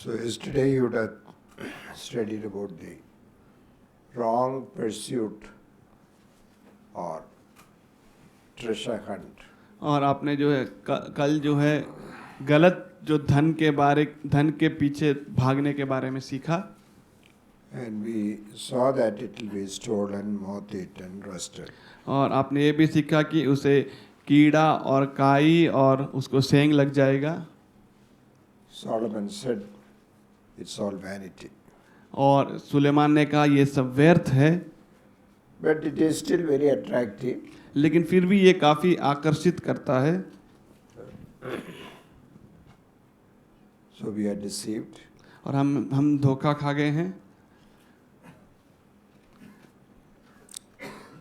So yesterday you would have studied about the wrong pursuit or treasure hunt. और आपने जो है कल जो है गलत जो धन के पीछे भागने के बारे में सीखा. And we saw that it will be stolen, moth-eaten, rusted. और आपने ये भी सीखा कि उसे कीड़ा और काई और उसको सेंग लग जाएगा. Solomon said, it's all vanity. और सुलेमान ने कहा ये सब व्यर्थ है. But it is still very attractive. लेकिन फिर भी ये काफी आकर्षित करता है. So we are deceived. और हम धोखा खा गए हैं.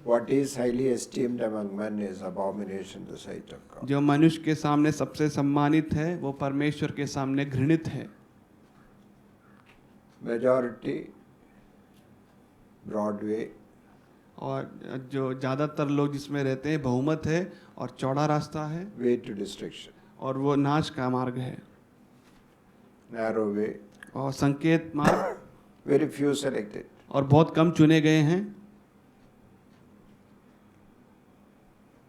What is highly esteemed among men is abomination in the sight of God. जो मनुष्य के सामने सबसे सम्मानित है वो परमेश्वर के सामने घृणित है. Majority, Broadway, और जो ज़्यादातर लोग जिसमें रहते हैं बहुमत है और चौड़ा रास्ता है. way to destruction. और वो नाश का मार्ग है. Narrow way, और संकेत मार्ग. very few selected. और बहुत कम चुने गए हैं.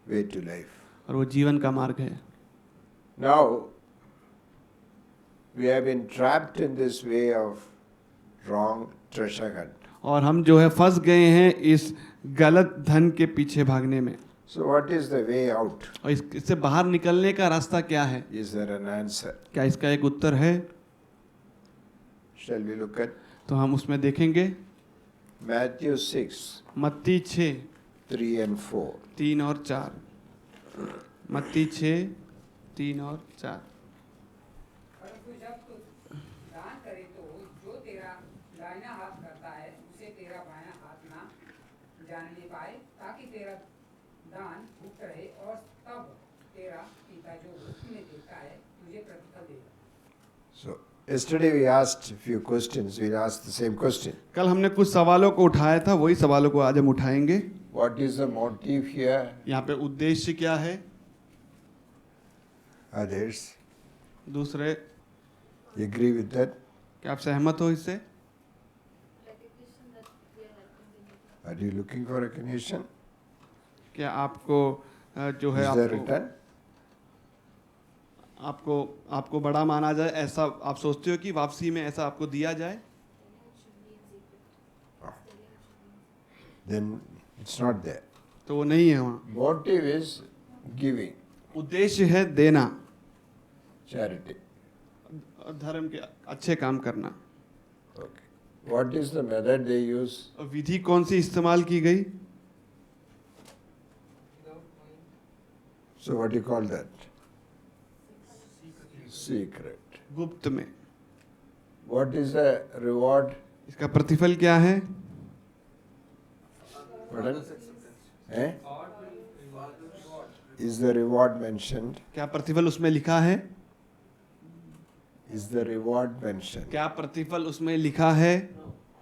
Way to life. और वो जीवन का मार्ग है. Now, we have been trapped in this way of wrong treasure hunt. और हम जो है फंस गए हैं इस गलत धन के पीछे भागने में. So what is the way out? और इससे बाहर निकलने का रास्ता क्या है? Is there an answer? क्या इसका एक उत्तर है? Shall we look at तो हम उसमें देखेंगे. Matthew 6, मत्ती 6, 3 and 4. 3 और 4. मत्ती 6, 3 और 4. परंतु जब तू दान करे तो जो तेरा दाहिना हाथ करता है उसे तेरा बायां हाथ ना जानने पाए, ताकि तेरा दान गुप्त रहे और तब तेरा पिता जो गुप्त में देखता है तुझे प्रतिफल देगा. So yesterday we asked a few questions. We'll ask the same question. कल हमने कुछ सवालों को उठाया था, वही सवालों को आज हम उठाएंगे. What is the motive here? यहाँ पे उद्देश्य क्या है? Others दूसरे, agree with that? क्या आप सहमत हो इससे? Are you looking for recognition? क्या आपको जो है Is there return? आपको बड़ा माना जाए, ऐसा आप सोचते हो कि वापसी में ऐसा आपको दिया जाए? Then it's not there. तो वो नहीं है वहाँ. Motive is giving, उद्देश्य है देना, charity. धर्म के अच्छे काम करना. Okay. What is the method they use? विधि कौन सी इस्तेमाल की गई? So what do you call that? Secret. गुप्त में. What is the reward? इसका प्रतिफल क्या है? Pardon? Eh? Is the reward mentioned? क्या प्रतिफल उसमें लिखा है? Is the reward mentioned? क्या प्रतिफल उसमें लिखा है?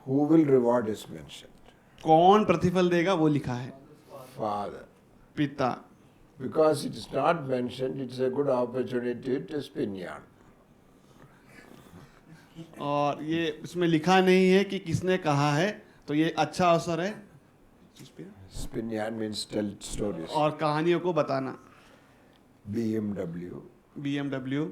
Who will reward is mentioned? कौन प्रतिफल देगा वो लिखा है. Father. पिता. Because it is not mentioned, it's a good opportunity to spin yarn. और ये इसमें लिखा नहीं है कि किसने कहा है, तो ये अच्छा अवसर है. Spin yarn means tell stories. और कहानियों को बताना. BMW, BMW,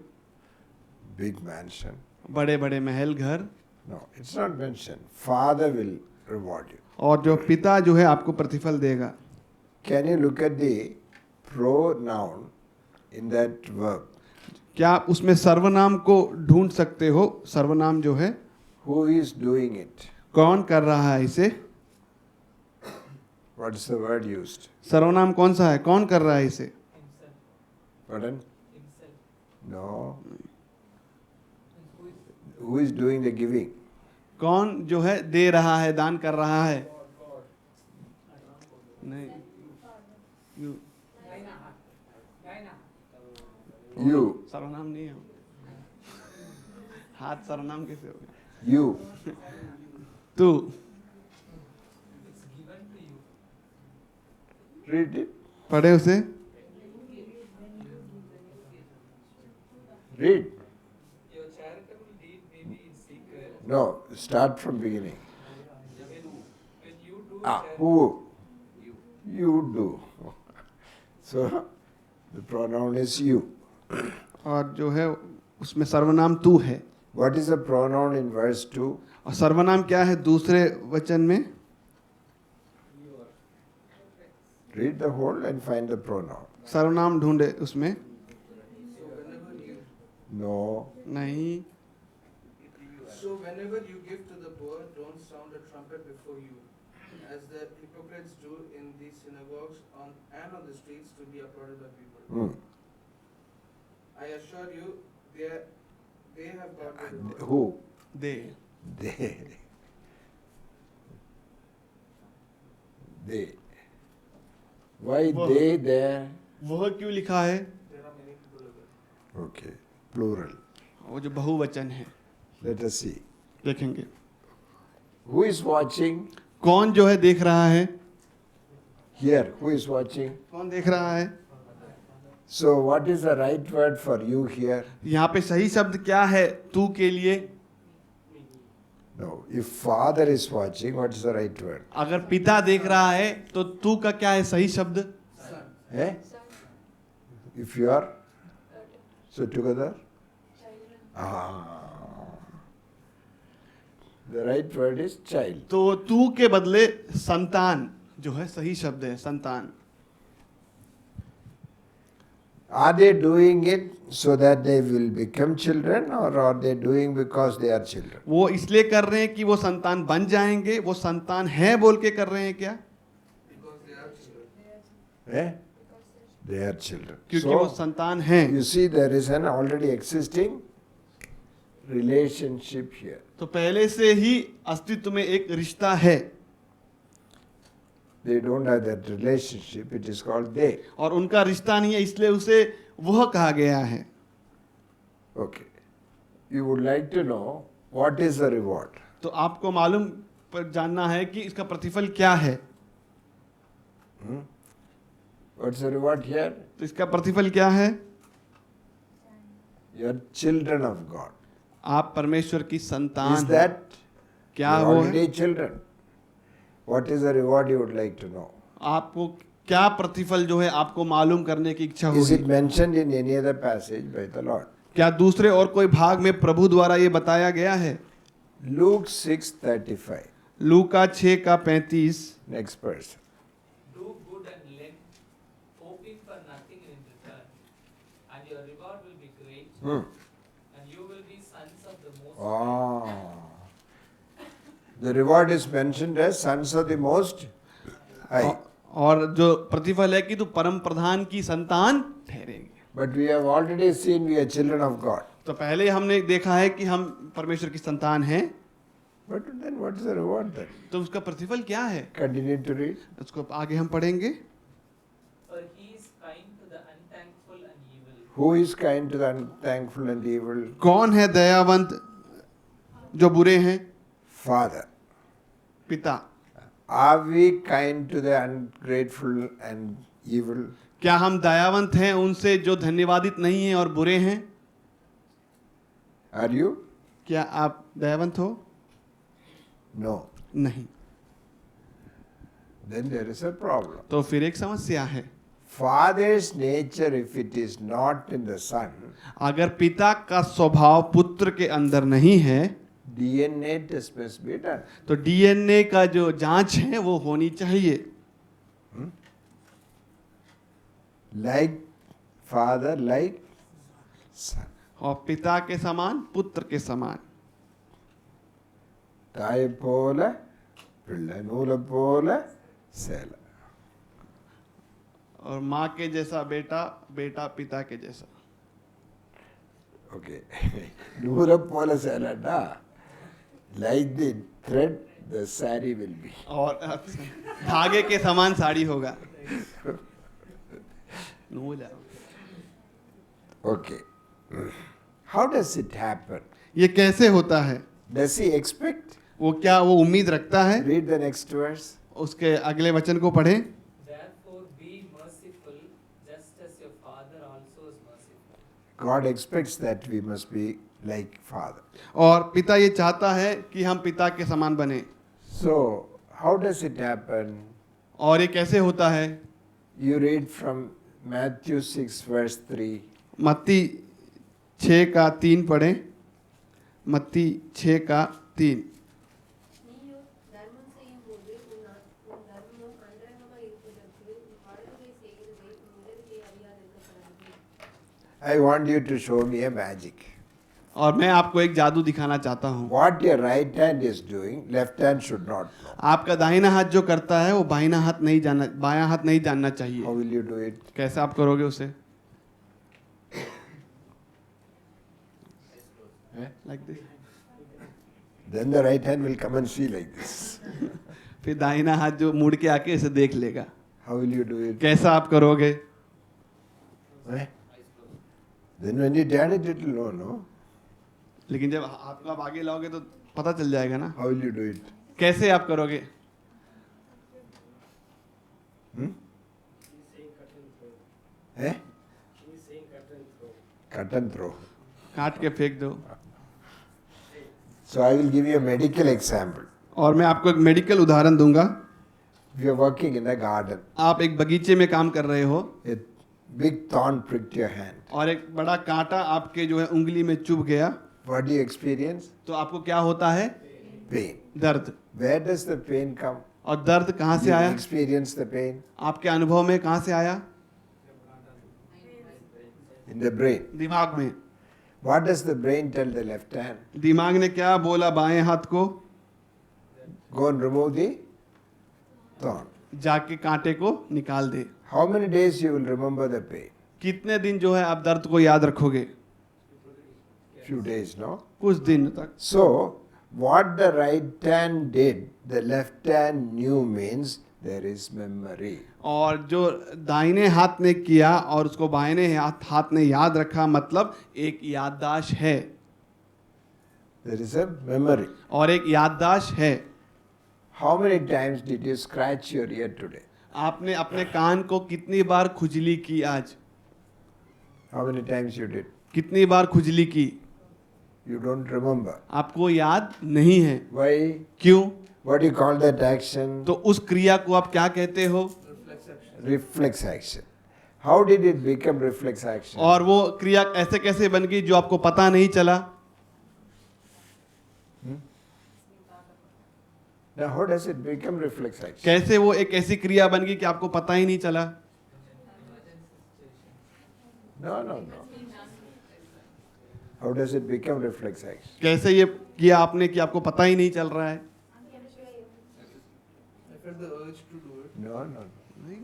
big mansion. बड़े बड़े महल घर. No, it's not mentioned. Father will reward you. और जो पिता जो है आपको प्रतिफल देगा. Can you look at the pronoun in that verb? क्या आप उसमें सर्वनाम को ढूंढ सकते हो? सर्वनाम जो है, Who is doing it? कौन कर रहा है इसे? What is the word used? सर्वनाम कौन सा है? कौन कर रहा है इसे? Pardon? No. Who is doing the giving? कौन जो है दे रहा है, दान कर रहा है? नहीं. You. दाहिना हाथ, दाहिना हाथ. You. सर्वनाम नहीं है. हाथ सर्वनाम कैसे हो गया? You. तू. Read it. पढ़े उसे. Read. Your charitable deed may be No, start from beginning. When you do Who? You do. So the pronoun is you. और जो है उसमें सर्वनाम तू है. What is the pronoun in verse 2? और सर्वनाम क्या है दूसरे वचन में? Read the whole and find the pronoun. सर्वनाम ढूंढे उसमें. No. नहीं. So whenever you give to the poor, don't sound a trumpet before you, as the hypocrites do in the synagogues and on the streets to be applauded by people. I assure you, they have got the reward. Who? They. They. Why Wah. they there? वह क्यों लिखा है? There are many people over. Okay. Plural. वो जो बहुवचन है. Let us see. देखेंगे. Who is watching? कौन जो है देख रहा है? Here. Who is watching? कौन देख रहा है? So what is the right word for you here? यहाँ पे सही शब्द क्या है तू के लिए? No. If father is watching, what is the right word? अगर पिता देख रहा है तो तू का क्या है सही शब्द? Eh? If you are so together? The right word is child. तो तू के बदले संतान जो है सही शब्द है. संतान. Are they doing it so that they will become children, or are they doing because they are children? वो इसलिए कर रहे हैं कि वो संतान बन जाएंगे. वो संतान है बोल के कर रहे हैं क्या? Because they are children. Eh? They are children. क्योंकि वो So, संतान हैं. you see there is an already existing relationship here. तो पहले से ही अस्तित्व में एक रिश्ता है. They don't have that relationship, it is called they. और उनका रिश्ता नहीं है इसलिए उसे वह कहा गया है. Okay. You would like to know what is the reward. तो आपको मालूम पर जानना है कि इसका प्रतिफल क्या है. What's the reward here? तो इसका प्रतिफल क्या है? You are children of God. आप परमेश्वर की संतान Is हैं. that? क्या You वो are है? already children. What is the reward you would like to know? आपको क्या प्रतिफल जो है आपको मालूम करने की इच्छा Is होगी? it mentioned in any other passage by the Lord? क्या दूसरे और कोई भाग में प्रभु द्वारा ये बताया गया है? Luke 6:35. लूका 6 का 35. Next person. Do good and lend, hoping for nothing in return, and your reward will be great, and you will be sons of the Most High. The reward is mentioned as sons of the Most High. और जो प्रतिफल है कि तू परम प्रधान की संतान ठहरेंगे. But we have already seen we are children of God. तो पहले हमने देखा है कि हम परमेश्वर की संतान हैं. But then what is the reward then? तो उसका प्रतिफल क्या है? Continue to read. उसको आगे हम पढ़ेंगे. For he is kind to the unthankful and evil. Who is kind to the unthankful and evil? कौन है दयावंत जो बुरे हैं? Father. पिता. Are we kind to the ungrateful and evil? क्या हम दयावंत हैं उनसे जो धन्यवादित नहीं हैं और बुरे हैं? Are you? क्या आप दयावंत हो? No. नहीं. Then there is a problem. तो फिर एक समस्या है. Father's nature, if it is not in the son, अगर पिता का स्वभाव पुत्र के अंदर नहीं है DNA test must be done. तो डीएनए का जो जांच है वो होनी चाहिए. Like father, like son. और पिता के समान पुत्र के समान. தாயை போல பிள்ளை நூலை போல சேலை. और माँ के जैसा बेटा, बेटा पिता के जैसा. Okay. நூலை போல சேலைன்னா like the thread the saree will be. और धागे के समान साड़ी होगा. Okay. How does it happen? ये कैसे होता है? Does he expect? वो क्या वो उम्मीद रखता है? Read the next verse. उसके अगले वचन को पढ़ें. Therefore be merciful, just as your Father also is merciful. God expects that we must be like father. और पिता ये चाहता है कि हम पिता के समान बने। So, how does it happen? और ये कैसे होता है? You read from Matthew 6 verse 3. मत्ती 6:3 पढ़ें। मत्ती 6:3। நீயோ தர்மம் செய்யும் போது உன் தர்மம் அந்தரங்கமாய் இருப்பதற்கு உன் வலதுகை செய்கிறதை உன் இடதுகை அறியாதிருக்கக்கூடாது. I want you to show me a magic. और मैं आपको एक जादू दिखाना चाहता हूँ। What your right hand is doing, left hand should not know. आपका दाहिना हाथ जो करता है वो बायां हाथ नहीं जानना How चाहिए। will you do it? कैसे आप करोगे उसे? Eh? Like this। Then the right hand will come and see like this. फिर दाहिना हाथ जो मुड़ के आके इसे देख लेगा। How will you do it? कैसा आप करोगे? Eh? Then when you turn it, it will know, no? लेकिन जब हाथ को आप आगे लाओगे तो पता चल जाएगा ना। How will you do it? कैसे आप करोगे? Hmm? Eh? Cut and throw. काट के फेंक दो। So I will give you a medical example. और मैं आपको एक मेडिकल उदाहरण दूंगा। If you are working in a garden, आप एक बगीचे में काम कर रहे हो a big thorn pricked your hand. और एक बड़ा कांटा आपके जो है उंगली में चुभ गया, What do you experience? तो आपको क्या होता है? Pain. दर्द। Where does the pain come? और दर्द कहाँ से You आया? experience the pain आपके अनुभव में कहाँ से आया? in the brain. दिमाग में। What does the brain tell the left hand? दिमाग ने क्या बोला बाएं हाथ को? Go and remove the thorn. जाके कांटे को निकाल दे। How many days you will remember the pain? कितने दिन जो है आप दर्द को याद रखोगे? Few days, no? कुछ दिन तक। So, what the right hand did, the left hand knew means there is memory. और जो दाहिने हाथ ने किया और उसको बाएं हाथ ने याद रखा, मतलब एक याददाश्त है। There is a memory. और एक याददाश्त है। How many times did you scratch your ear today? आपने अपने कान को कितनी बार खुजली की आज? How many times you did? कितनी बार खुजली की? You don't remember. आपको याद नहीं है। Why? क्यों? What do you call that action? तो उस क्रिया को आप क्या कहते हो? Reflex action. How did it become reflex action? और वो क्रिया ऐसे कैसे बन गई जो आपको पता नहीं चला? Now, how does it become reflex action? कैसे वो एक ऐसी क्रिया बन गई कि आपको पता ही नहीं चला? No, no, no. How does it become reflex action? कैसे ये किया आपने कि आपको पता ही नहीं चल रहा है? I felt the urge to do it. No, no, no.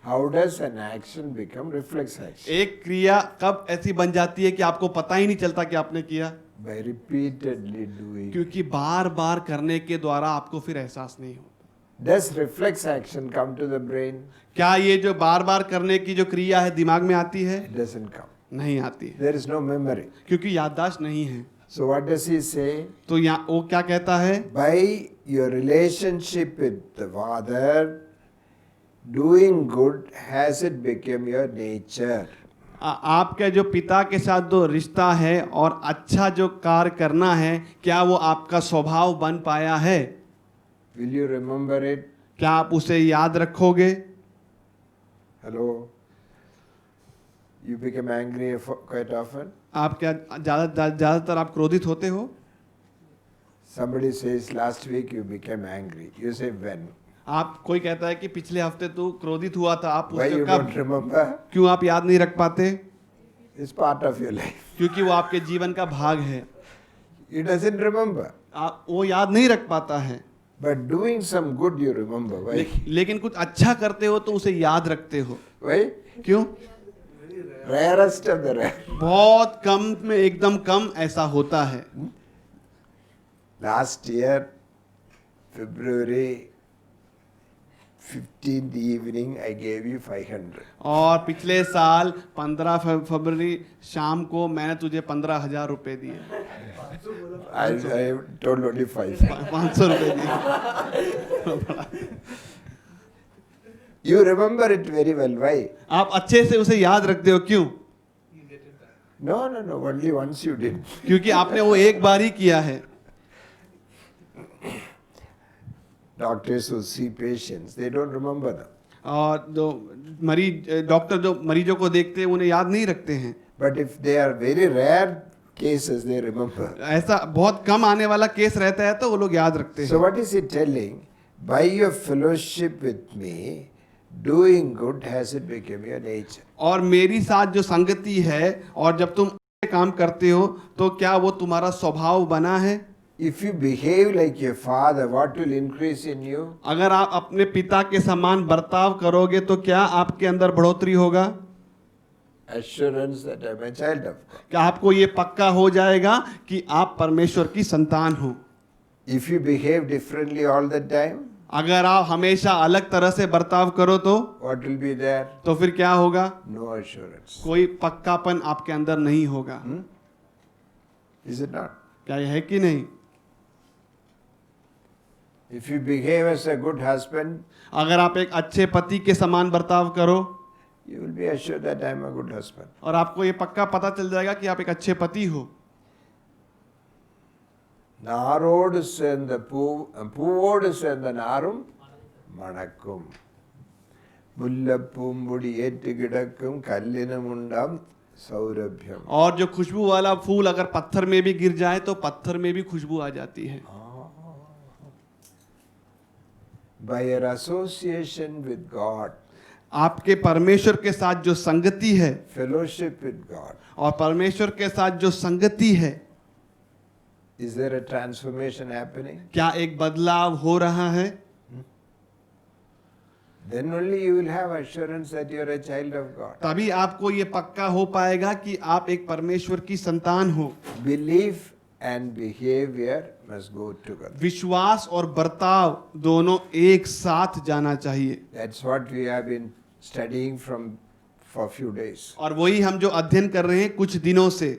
How does an action become reflex action? एक क्रिया कब ऐसी बन जाती है कि आपको पता ही नहीं चलता कि आपने किया? By repeatedly doing. क्योंकि बार बार करने के द्वारा आपको फिर एहसास नहीं होता। Does reflex action come to the brain? क्या ये जो बार बार करने की जो क्रिया है दिमाग में आती है? It doesn't come. नहीं आती है, There is no memory. क्योंकि याददाश्त नहीं है। So what does he say? तो यहाँ वो क्या कहता है? By your relationship with the Father, doing good has it become your nature. आपके जो पिता के साथ जो रिश्ता है और अच्छा जो कार्य करना है, क्या वो आपका स्वभाव बन पाया है? Will you remember it? क्या आप उसे याद रखोगे? Hello? You become angry quite often? आप क्या ज़्यादातर आप क्रोधित होते हो? Somebody says last week you became angry. You say when? आप कोई कहता है कि पिछले हफ्ते तू क्रोधित हुआ था, आप Why पूछते you हो don't कब? remember? क्यों आप याद नहीं रख पाते? It's part of your life. क्योंकि वो आपके जीवन का भाग है। He doesn't remember. आप वो याद नहीं रख पाता है। But doing some good you remember. Why? लेकिन कुछ अच्छा करते हो तो उसे याद रखते हो। Why? क्यों? Rarest of the rare. बहुत कम में एकदम कम ऐसा होता है। Last year, February 15th evening, I gave you 500. और पिछले साल 15 फरवरी शाम को मैंने तुझे 15,000 रुपए दिए। I told only 5. 500 रुपए दिए। You remember it very well. Why? आप अच्छे से उसे याद रखते हो, क्यों? No, no, no. Only once you did. क्योंकि आपने वो एक बार ही किया है. Doctors who see patients, they don't remember them. और जो डॉक्टर जो मरीजों को देखते हैं उन्हें याद नहीं रखते हैं. But if they are very rare cases, they remember. ऐसा बहुत कम आने वाला केस रहता है तो वो लोग याद रखते So हैं. what is he telling? By your fellowship with me, doing good has it become your nature. और मेरी साथ जो संगति है और जब तुम काम करते हो तो क्या वो तुम्हारा स्वभाव बना है? If you behave like your father, what will increase in you? अगर आप अपने पिता के समान बर्ताव करोगे तो क्या आपके अंदर बढ़ोतरी होगा? Assurance that I'm a child of God. क्या आपको ये पक्का हो जाएगा कि आप परमेश्वर की संतान हो? If you behave differently all the time, अगर आप हमेशा अलग तरह से बर्ताव करो तो what will be there? फिर क्या होगा? No assurance. कोई पक्कापन आपके अंदर नहीं होगा. Is it not? क्या यह है कि नहीं? If you behave as a good husband, अगर आप एक अच्छे पति के समान बर्ताव करो you will be assured that I'm a good husband. और आपको ये पक्का पता चल जाएगा कि आप एक अच्छे पति हो. നാരോട് சேர்ந்த പൂവോട് சேர்ந்த നാറും മണക്കും മുല്ലപ്പൂമ്പൊടി ഏറ്റുകിടക്കും കല്ലിനുമുണ്ടാം സൗരഭ്യം. और जो खुशबू वाला फूल अगर पत्थर में भी गिर जाए तो पत्थर में भी खुशबू आ जाती है. By your association with God, आपके परमेश्वर के साथ जो संगति है fellowship with God, और परमेश्वर के साथ जो संगति है, is there a transformation happening? क्या एक बदलाव हो रहा है? Then only you will have assurance that you are a child of God. तभी आपको ये पक्का हो पाएगा कि आप एक परमेश्वर की संतान हो. Belief and behavior must go together. विश्वास और बर्ताव दोनों एक साथ जाना चाहिए. That's what we have been studying for few days. और वही हम जो अध्ययन कर रहे हैं कुछ दिनों से.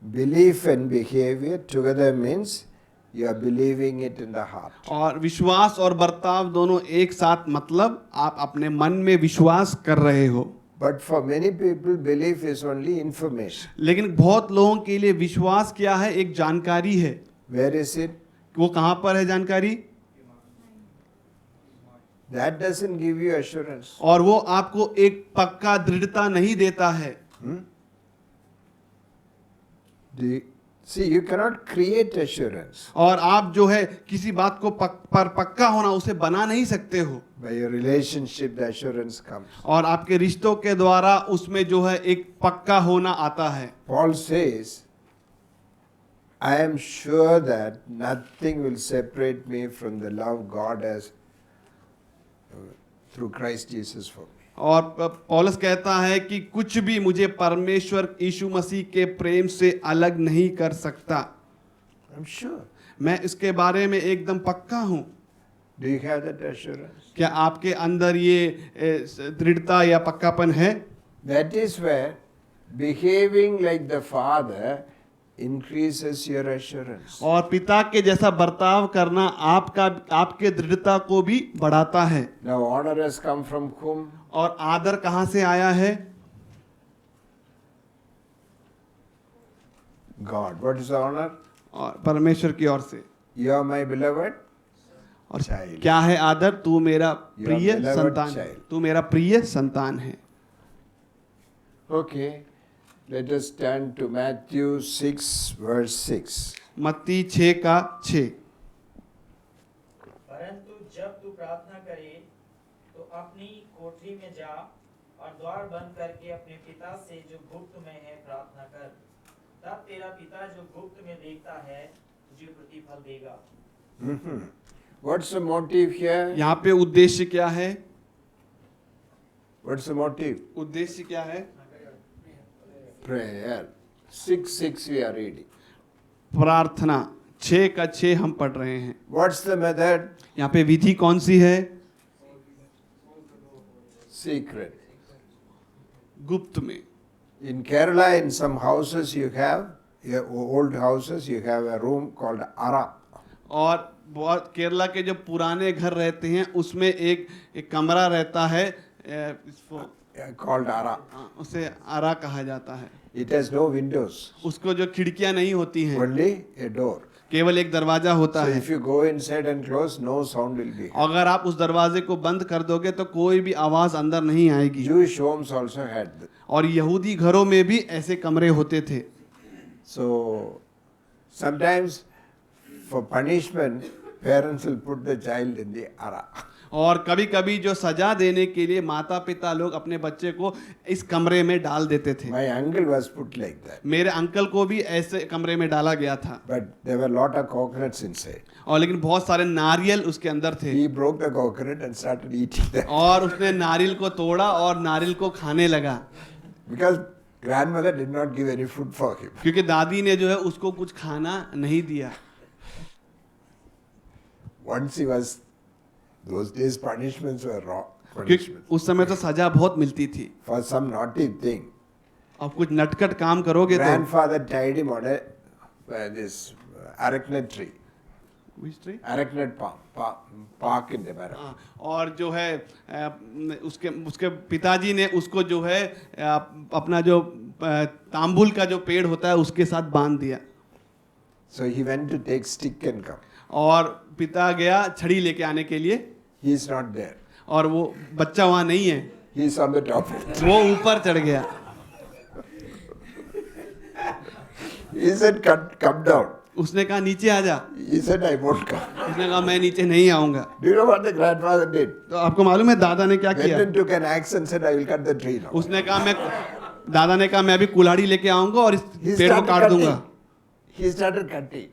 Belief and behavior together means you are believing it in the heart. और विश्वास और बर्ताव दोनों एक साथ मतलब आप अपने मन में विश्वास कर रहे हो. But for many people, belief is only information. लेकिन बहुत लोगों के लिए विश्वास क्या है? एक जानकारी है. Where is it? वो कहाँ पर है जानकारी? That doesn't give you assurance. और वो आपको एक पक्का दृढ़ता नहीं देता है. See, you cannot create assurance और आप जो है किसी बात को पर पक्का होना उसे बना नहीं सकते हो. by your relationship. The assurance comes. और आपके रिश्तों के द्वारा उसमें जो है एक पक्का होना आता है. Paul says, "I am sure that nothing will separate me from the love God has through Christ Jesus for me." और पौलुस कहता है कि कुछ भी मुझे परमेश्वर यीशु मसीह के प्रेम से अलग नहीं कर सकता. I'm sure. मैं इसके बारे में एकदम पक्का हूँ. Do you have that assurance? क्या आपके अंदर ये दृढ़ता या पक्कापन है? That is where behaving like the Father increases your assurance. और पिता के जैसा बर्ताव करना आपके दृढ़ता को भी बढ़ाता है. Now honor has come from whom? और आदर कहाँ से आया है? God. What is the honor? और परमेश्वर की ओर से. You are my beloved और child. क्या है आदर? तू मेरा प्रिय beloved संतान है. child. तू मेरा प्रिय संतान है. Okay. Let us turn to Matthew 6 verse 6. मत्ती 6 का 6. परंतु जब तू प्रार्थना करे तो अपनी कोठरी में जा और द्वार बंद करके अपने पिता से जो गुप्त में है प्रार्थना कर. तब तेरा पिता जो गुप्त में देखता है तुझे प्रतिफल देगा. What's the motive here? यहाँ पे उद्देश्य क्या है? What's the motive? उद्देश्य क्या है? Prayer. 6:6 we are reading. प्रार्थना 6 का 6 हम पढ़ रहे हैं. What's the method? यहाँ पे विधि कौन सी है? Secret. गुप्त में. In Kerala, in some houses you have, old houses, you have a room called Ara. और बहुत केरला के जो पुराने घर रहते हैं उसमें एक कमरा रहता है. इसको called Ara. उसे आरा कहा जाता है। It has no windows, उसको जो खिड़कियां नहीं होती हैं, only a door. केवल एक दरवाजा होता So है। if you go inside and close, no sound will be heard. अगर आप उस दरवाजे को बंद कर दोगे तो कोई भी आवाज अंदर नहीं आएगी। Jewish homes also had. और यहूदी घरों में भी ऐसे कमरे होते थे। So sometimes for punishment, parents will put the child in the Ara. और कभी कभी जो सजा देने के लिए माता पिता लोग अपने बच्चे को इस कमरे में डाल देते थे। My uncle was put like that. मेरे अंकल को भी ऐसे कमरे में डाला गया था। But there were a lot of coconuts inside. और लेकिन बहुत सारे नारियल उसके अंदर थे। He broke the coconut and started eating them. और उसने नारियल को तोड़ा और नारियल को खाने लगा। Because grandmother did not give any food for him. क्योंकि दादी ने जो है उसको कुछ खाना नहीं दिया। Once he was, those days punishments were raw क्योंकि punishments. उस समय तो सजा बहुत मिलती थी। For some naughty thing, अब कुछ नटखट काम करोगे तो grandfather tied him on a this arachid tree. Arachid park in the barracks. हाँ, और जो है उसके पिताजी ने उसको जो है अपना जो तांबुल का जो पेड़ होता है उसके साथ बांध दिया। So he went to take stick and come. और पिता गया छड़ी लेके आने के लिए, He is not there. और वो बच्चा वहाँ नहीं है, He is on the top. वो ऊपर चढ़ गया। He said, come down. उसने कहा नीचे आ जा। He said, I won't come. उसने कहा मैं नीचे नहीं आऊंगा। Do you know what the grandfather did? तो आपको मालूम है दादा ने क्या Went किया? and took an axe and said, I will cut the tree now. उसने कहा मैं दादा ने कहा मैं अभी कुल्हाड़ी लेके आऊंगा और इस He पेड़ को started काट दूंगा। cutting. He started cutting.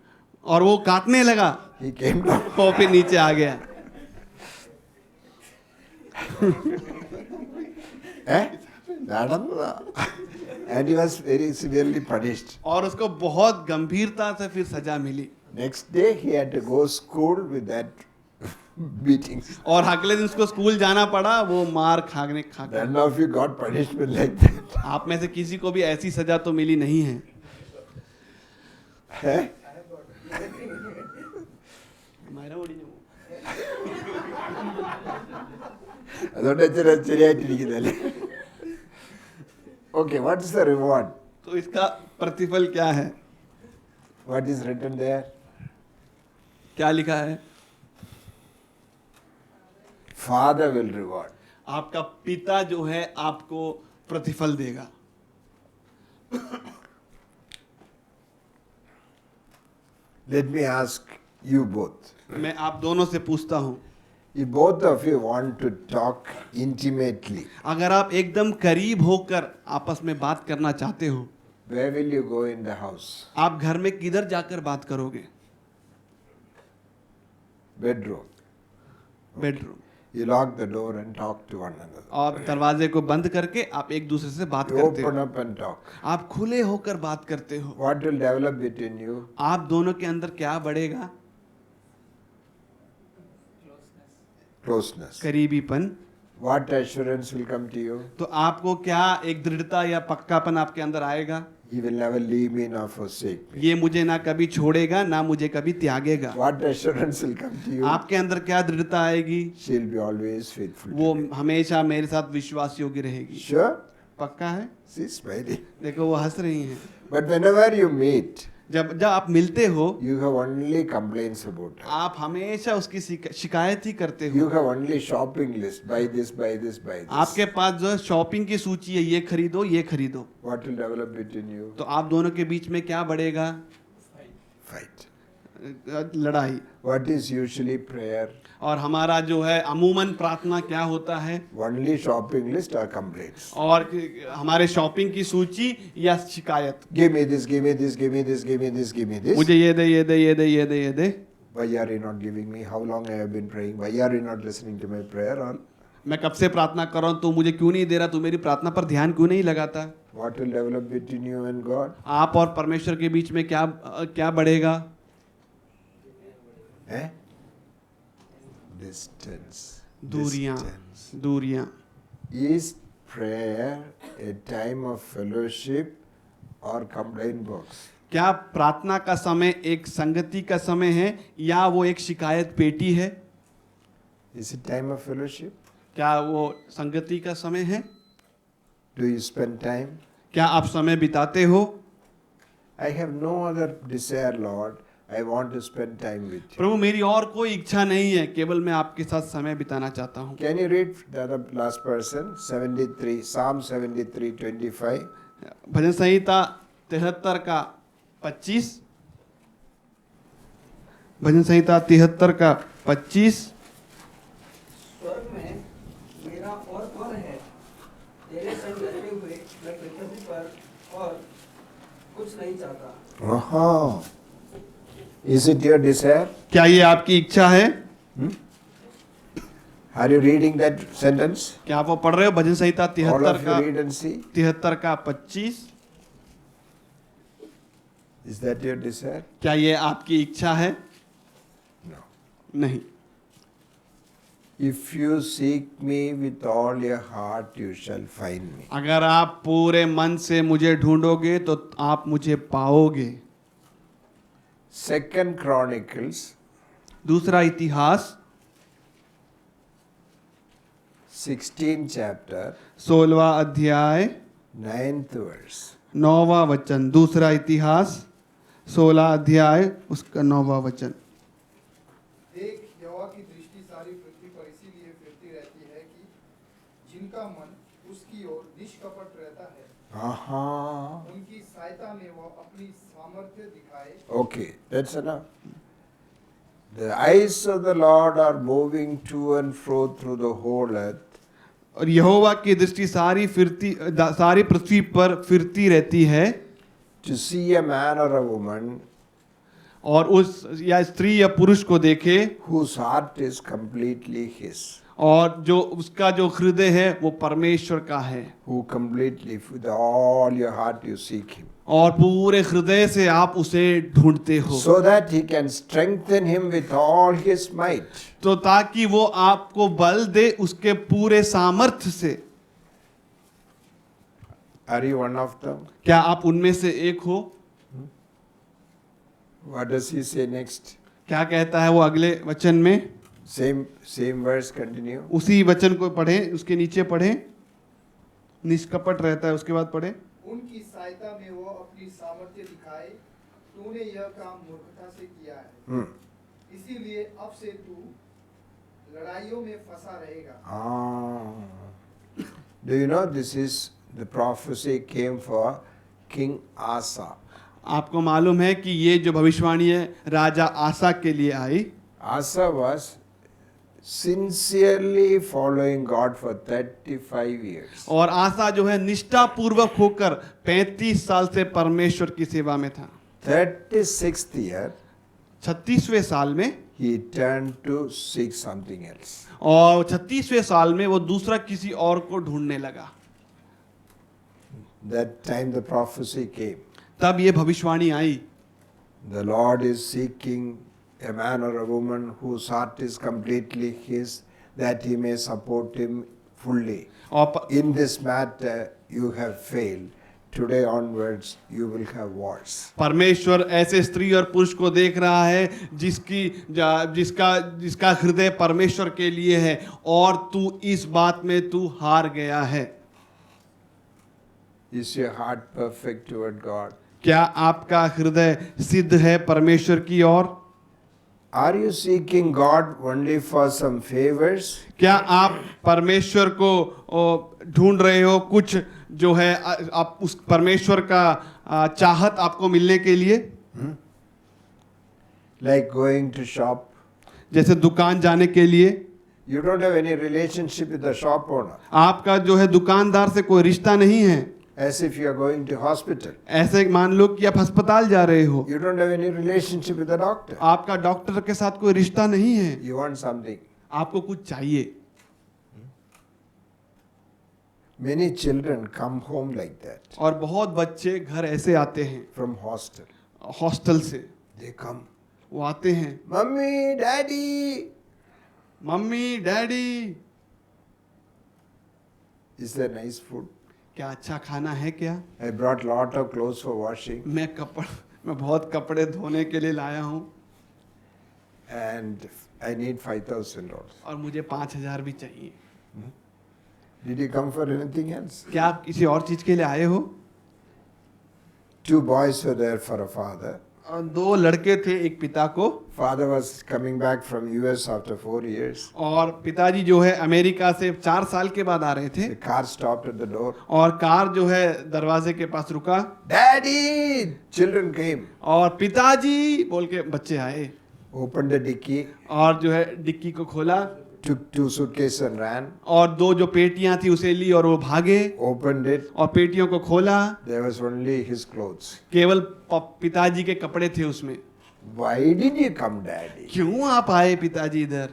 और वो काटने लगा, He came down. वो फिर नीचे आ गया। And he was very severely punished. और उसको बहुत गंभीरता से फिर सजा मिली। Next day he had to go school with that beatings. और अगले दिन उसको स्कूल जाना पड़ा वो मार खाने खाकर। None of you got punishment like that. आप में से किसी को भी ऐसी सजा तो मिली नहीं है। Eh? അതുകൊണ്ട് ശരിയായിട്ടിരിക്കുന്നല്ലേ. Okay, what is the reward? तो इसका प्रतिफल क्या है? What is written there? क्या लिखा है? Father will reward. आपका पिता जो है आपको प्रतिफल देगा। Let me ask you both. मैं आप दोनों से पूछता हूँ, If both of you want to talk intimately, अगर आप एकदम करीब होकर आपस में बात करना चाहते हो, where will you go in the house? आप घर में किधर जाकर बात करोगे? Bedroom. Bedroom. You lock the door and talk to one another. और दरवाजे को बंद करके आप एक दूसरे से बात You करते open हो। up and talk. आप खुले होकर बात करते हो। What will develop between you? आप दोनों के अंदर क्या बढ़ेगा? Closeness. करीबीपन। What assurance will come to you? तो आपको क्या एक दृढ़ता या पक्कापन आपके अंदर आएगा? He will never leave me nor forsake me. ये मुझे ना कभी छोड़ेगा ना मुझे कभी त्यागेगा। What assurance will come to you? आपके अंदर क्या दृढ़ता आएगी? She will be always faithful to वो me. हमेशा मेरे साथ विश्वास योग्य रहेगी। Sure? पक्का है? She's smiling. देखो वो हंस रही हैं। But whenever you meet, जब आप मिलते हो you have only complaints about her. आप हमेशा उसकी शिकायत ही करते You हो। have only shopping list. Buy this, buy this, buy this. आपके पास जो है शॉपिंग की सूची है, ये खरीदो ये खरीदो। What will develop between you? तो आप दोनों के बीच में क्या बढ़ेगा? Fight. लड़ाई। What is usually prayer? और हमारा जो है अमूमन प्रार्थना क्या होता है? Only shopping list or complaints. और हमारे शॉपिंग की सूची या शिकायत। Give me this, give me this, give me this, give me this, give me this. मुझे ये दे ये दे ये दे ये दे ये दे। Why are you not giving me? How long I have been praying? Why are you not listening to my prayer? Or मैं कब से प्रार्थना कर रहा हूँ, तू मुझे क्यों नहीं दे रहा, तू मेरी प्रार्थना पर ध्यान क्यों नहीं लगाता? what will develop between you and God? आप और परमेश्वर के बीच में क्या बढ़ेगा? Eh? Distance. दूरियां। Distance. दूरियां। Is prayer a time of fellowship or complaint box? क्या प्रार्थना का समय एक संगति का समय है या वो एक शिकायत पेटी है? Is it time of fellowship? क्या वो संगति का समय है? Do you spend time? क्या आप समय बिताते हो? I have no other desire, Lord. I want to spend time with you. प्रभु मेरी और कोई इच्छा नहीं है, केवल मैं आपके साथ समय बिताना चाहता हूँ। Can you read the other last person? 73, Psalm 73:25. भजन संहिता 73 का 25। भजन संहिता 73 का 25। स्वर्ग में मेरा और है, तेरे संग बैठे हुए मैं पृथ्वी पर और कुछ नहीं चाहता। Uh-huh. Is it your desire? क्या ये आपकी इच्छा है? Are you reading that sentence? क्या आप वो पढ़ रहे हो? भजन संहिता All 73 of you का read and see. 73 का 25। Is that your desire? क्या ये आपकी इच्छा है? No. नहीं। If you seek me with all your heart, you shall find me. अगर आप पूरे मन से मुझे ढूंढोगे तो आप मुझे पाओगे। Second Chronicles दूसरा इतिहास 16 chapter 16वां अध्याय 9th verse. 9वां वचन। दूसरा इतिहास 16 अध्याय उसका 9वां वचन। देख, यहोवा की दृष्टि सारी पृथ्वी पर इसीलिए फिरती रहती है कि जिनका मन उसकी ओर निष्कपट रहता है, Uh-huh. उनकी सहायता में वह अपनी सामर्थ्य दिखाए। Okay, that's enough. The eyes of the Lord are moving to and fro through the whole earth. और यहोवा की दृष्टि सारी पृथ्वी पर फिरती रहती है To see a man or a woman और उस या स्त्री या पुरुष को देखे whose heart is completely His, और जो उसका जो हृदय है वो परमेश्वर का है, who completely, with all your heart, you seek Him, और पूरे हृदय से आप उसे ढूंढते हो, so that He can strengthen him with all His might. तो ताकि वो आपको बल दे उसके पूरे सामर्थ्य से। Are you one of them? क्या आप उनमें से एक हो? What does He say next? क्या कहता है वो अगले वचन में? Same verse, continue. उसी वचन को पढ़ें, उसके नीचे पढ़ें। निष्कपट रहता है, उसके बाद पढ़ें। उनकी सहायता में वह अपनी सामर्थ्य दिखाए, तूने यह काम मूर्खता से किया है, इसीलिए अब से तू लड़ाइयों में फंसा रहेगा। Do you know this is the prophecy came for King Asa? आपको मालूम है कि ये जो भविष्यवाणी है राजा आसा के लिए आई। Asa was sincerely following God for 35 years. और आसा जो है निष्ठा पूर्वक होकर 35 साल से परमेश्वर की सेवा में था। 36th year, 36वें साल में he turned to seek something else. और 36वें साल में वो दूसरा किसी और को ढूंढने लगा। That time the prophecy came. तब ये भविष्यवाणी आई। The Lord is seeking a man or a woman whose heart is completely His, that He may support him fully. और In this matter, you have failed. Today onwards, you will have wars. परमेश्वर ऐसे स्त्री और पुरुष को देख रहा है जिसका हृदय परमेश्वर के लिए है, और तू इस बात में तू हार गया है। Is your heart perfect toward God? क्या आपका हृदय सिद्ध है परमेश्वर की ओर? Are you seeking God only for some favors? क्या आप परमेश्वर को ढूंढ रहे हो कुछ जो है आप उस परमेश्वर का चाहत आपको मिलने के लिए? Like going to shop? जैसे दुकान जाने के लिए You don't have any relationship with the shop owner. आपका जो है दुकानदार से कोई रिश्ता नहीं है। As if you are going to hospital. ऐसे मान लो कि आप अस्पताल जा रहे हो, You don't have any relationship with the doctor. आपका डॉक्टर के साथ कोई रिश्ता नहीं है, You want something. आपको कुछ चाहिए। Many children come home like that और बहुत बच्चे घर ऐसे आते हैं from hostel. हॉस्टल से, They come, वो आते हैं, Mummy, Daddy, mummy daddy is there nice food? क्या अच्छा खाना है क्या? I brought lot of clothes for washing मैं बहुत कपड़े धोने के लिए लाया हूँ and I need $5,000. और मुझे 5,000 भी चाहिए। Did you come for anything else? क्या आप किसी और चीज के लिए आए हो? 2 boys were there for a father. और 2 लड़के थे एक पिता को, Father was coming back from US after 4 years. और पिताजी जो है अमेरिका से 4 साल के बाद आ रहे थे, The car stopped at the door. और कार जो है दरवाजे के पास रुका, Daddy! Children came. और पिताजी बोल के बच्चे आए, Opened the dicky, और जो है डिक्की को खोला, took 2 suitcases and ran. और 2 जो पेटियां थी उसे ली और वो भागे, Opened it. और पेटियों को खोला, There was only his clothes. केवल पिताजी के कपड़े थे उसमें। Why did you come, Daddy? क्यों आप आए पिताजी इधर?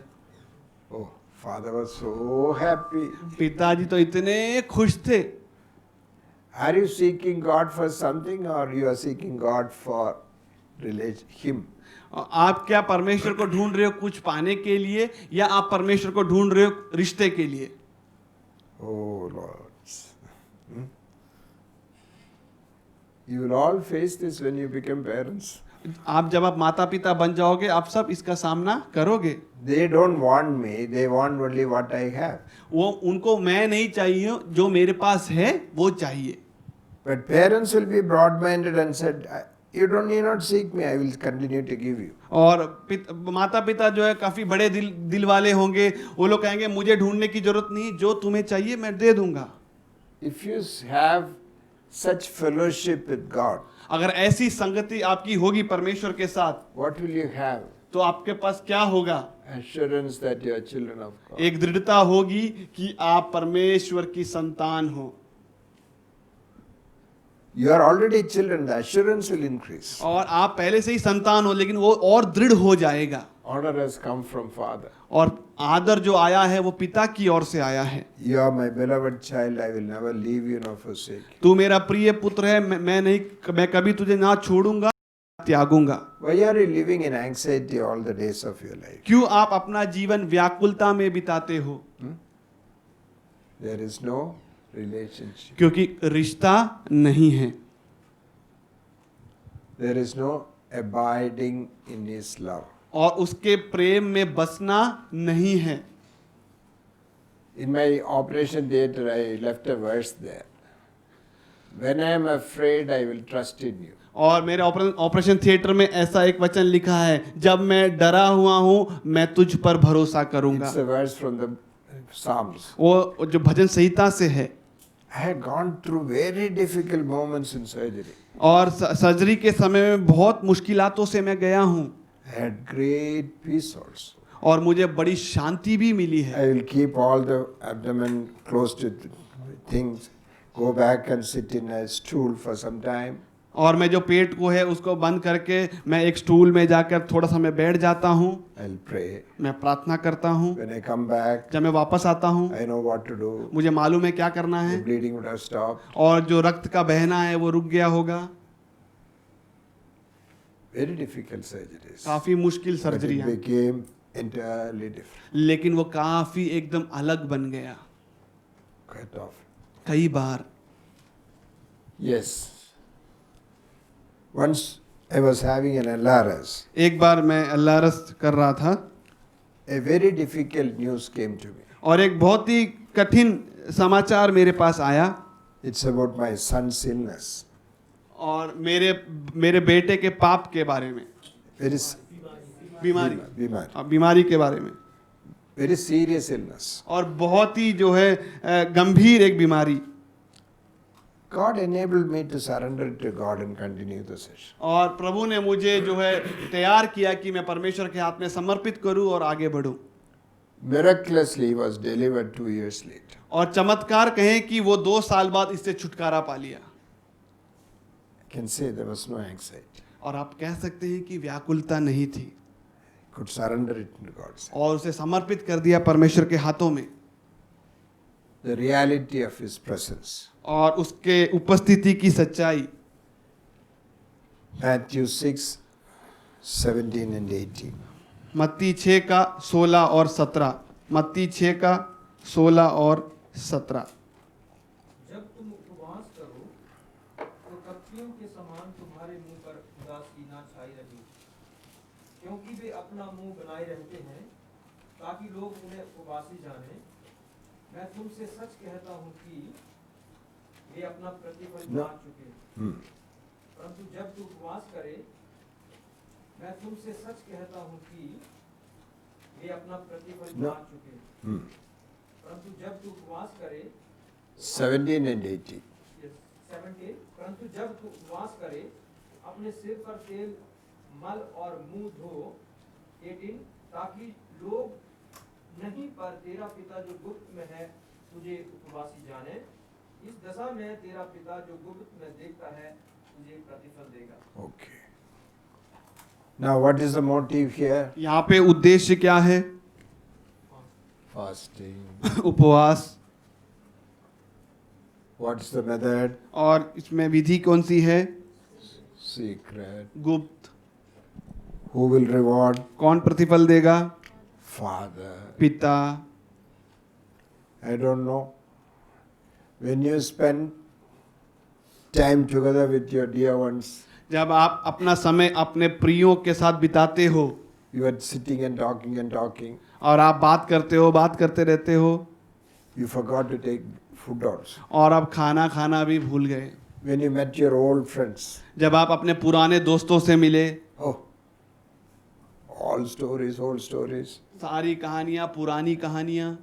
Oh, father was so happy. पिताजी तो इतने खुश थे। Are you seeking God for something or you are seeking God for him? आप क्या परमेश्वर को ढूंढ रहे हो कुछ पाने के लिए, या आप परमेश्वर को ढूंढ रहे हो रिश्ते के लिए? Oh Lord. You will all face this when you become parents. जब आप माता पिता बन जाओगे, आप सब इसका सामना करोगे। They don't want me, they want only what I have. वो उनको मैं नहीं चाहिए, जो मेरे पास है वो चाहिए। But parents will be broad-minded and said, you don't need not seek me, I will continue to give you. और माता पिता जो है काफी बड़े दिल वाले होंगे, वो लोग कहेंगे मुझे ढूंढने की जरूरत नहीं, जो तुम्हें चाहिए मैं दे दूंगा। If you have such fellowship with God, अगर ऐसी संगति आपकी होगी परमेश्वर के साथ, what will you have? तो आपके पास क्या होगा? Assurance that you are children of God. एक दृढ़ता होगी कि आप परमेश्वर की संतान हो। You are already children, the assurance will increase. और आप पहले से ही संतान हो, लेकिन वो और दृढ़ हो जाएगा। Honor has come from Father. और आदर जो आया है वो पिता की ओर से आया है। You are my beloved child, I will never leave you nor forsake you. तू मेरा प्रिय पुत्र है, मैं कभी तुझे ना छोड़ूंगा, त्यागूंगा। Why are you living in anxiety all the days of your life? क्यों आप अपना जीवन व्याकुलता में बिताते हो? There is no relationship. क्योंकि रिश्ता नहीं है। There is no abiding in His love. और उसके प्रेम में बसना नहीं है। In my operation theatre, I left a verse there. When I am afraid, I will trust in you. और मेरे ऑपरेशन थिएटर में ऐसा एक वचन लिखा है, जब मैं डरा हुआ हूँ मैं तुझ पर भरोसा करूंगा। It's a verse from the Psalms. वो जो भजन संहिता से है। I had gone through very difficult moments in surgery. और सर्जरी के समय में बहुत मुश्किलातों से मैं गया हूँ। I had great peace also. और मुझे बड़ी शांति भी मिली है। I will keep all the abdomen close to things, go back and sit in a stool for some time. और मैं जो पेट को है उसको बंद करके मैं एक स्टूल में जाकर थोड़ा सा मैं बैठ जाता हूँ। I'll pray. मैं प्रार्थना करता हूँ। When I come back, जब मैं वापस आता हूँ I know what to do. मुझे मालूम है क्या करना The है, bleeding would have stopped. और जो रक्त का बहना है वो रुक गया होगा। Very difficult surgeries. काफी मुश्किल But it सर्जरियाँ, became entirely different. लेकिन वो काफी एकदम अलग बन गया Quite often. कई बार। Yes. Once I was having an LRS. एक बार मैं अल्लारस कर रहा था, A very difficult news came to me. और एक बहुत ही कठिन समाचार मेरे पास आया। It's about my son's illness. और मेरे बेटे के पाप के बारे में, Very बीमारी के बारे में, very serious illness. और बहुत ही जो है गंभीर एक बीमारी। God enabled me to surrender it to God and continue the session. और प्रभु ने मुझे जो है तैयार किया कि मैं परमेश्वर के हाथ में समर्पित करूं और आगे बढ़ूं। Miraculously, he was delivered 2 years later. और चमत्कार कहें कि वो 2 साल बाद इससे छुटकारा पा लिया। I can say there was no anxiety. और आप कह सकते हैं कि व्याकुलता नहीं थी, Could surrender it to God's hand. और उसे समर्पित कर दिया परमेश्वर के हाथों में। The reality of His presence. और उसके उपस्थिति की सच्चाई। Matthew 6, 17 and 18. मत्ती 6 का 16 और 17। मत्ती 6 का 16 और 17। जब तुम उपवास करो तो कपटियों के समान तुम्हारे मुंह पर उदासी ना छाई रहे, क्योंकि वे अपना मुंह बनाए रहते हैं ताकि लोग उन्हें उपवासी जाने। मैं तुमसे सच कहता हूँ कि वे अपना प्रतिफल No. पा चुके हैं। Hmm. परंतु जब तू उपवास करे, मैं तुमसे सच कहता हूँ कि वे अपना प्रतिफल No. पा चुके हैं। Hmm. परंतु जब तू उपवास करे, 17 and 18. 17, परंतु जब तू उपवास करे, अपने सिर पर तेल मल और मुंह धो। 18, ताकि लोग नहीं पर तेरा पिता जो गुप्त में है तुझे उपवासी जाने। इस दशा में तेरा पिता जो गुप्त में देखता है तुझे प्रतिफल देगा। Okay. Now, what is the motive here? यहाँ पे उद्देश्य क्या है? Fasting. उपवास। What's the method? और इसमें विधि कौन सी है? Secret. गुप्त। Who will reward? कौन प्रतिफल देगा? Father. पिता। I don't know. When you spend time together with your dear ones, जब आप अपना समय अपने प्रियों के साथ बिताते हो you are sitting and talking, और आप बात करते रहते हो, you forgot to take food also. और आप खाना भी भूल गए। When you met your old friends, जब आप अपने पुराने दोस्तों से मिले, oh, all stories, old stories. सारी कहानियां, पुरानी कहानियां।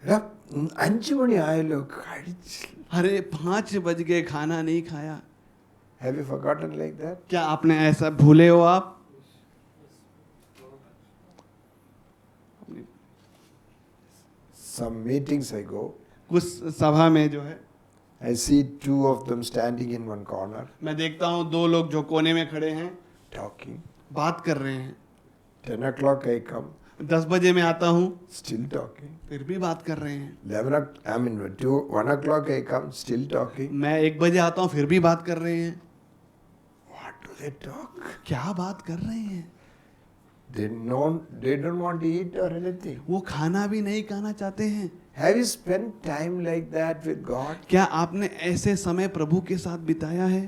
എടാ, 5 മണി ആയല്ലോ കഴിച്ചില്ല. अरे 5 बज गए, खाना नहीं खाया। Have you forgotten like that? क्या आपने ऐसा भूले हो आप? Some meetings I go, कुछ सभा में जो है I see 2 of them standing in one corner मैं देखता हूँ 2 लोग जो कोने में खड़े हैं, talking. बात कर रहे हैं। 10 o'clock I come, 10 बजे मैं आता हूँ, still talking. फिर भी बात कर रहे हैं। 1 o'clock I come, still talking. मैं 1 बजे आता हूँ, फिर भी बात कर रहे हैं। What do they talk? क्या बात कर रहे हैं? They don't want to eat or anything. वो खाना भी नहीं खाना चाहते हैं। Have you spent time like that with God? क्या आपने ऐसे समय प्रभु के साथ बिताया है?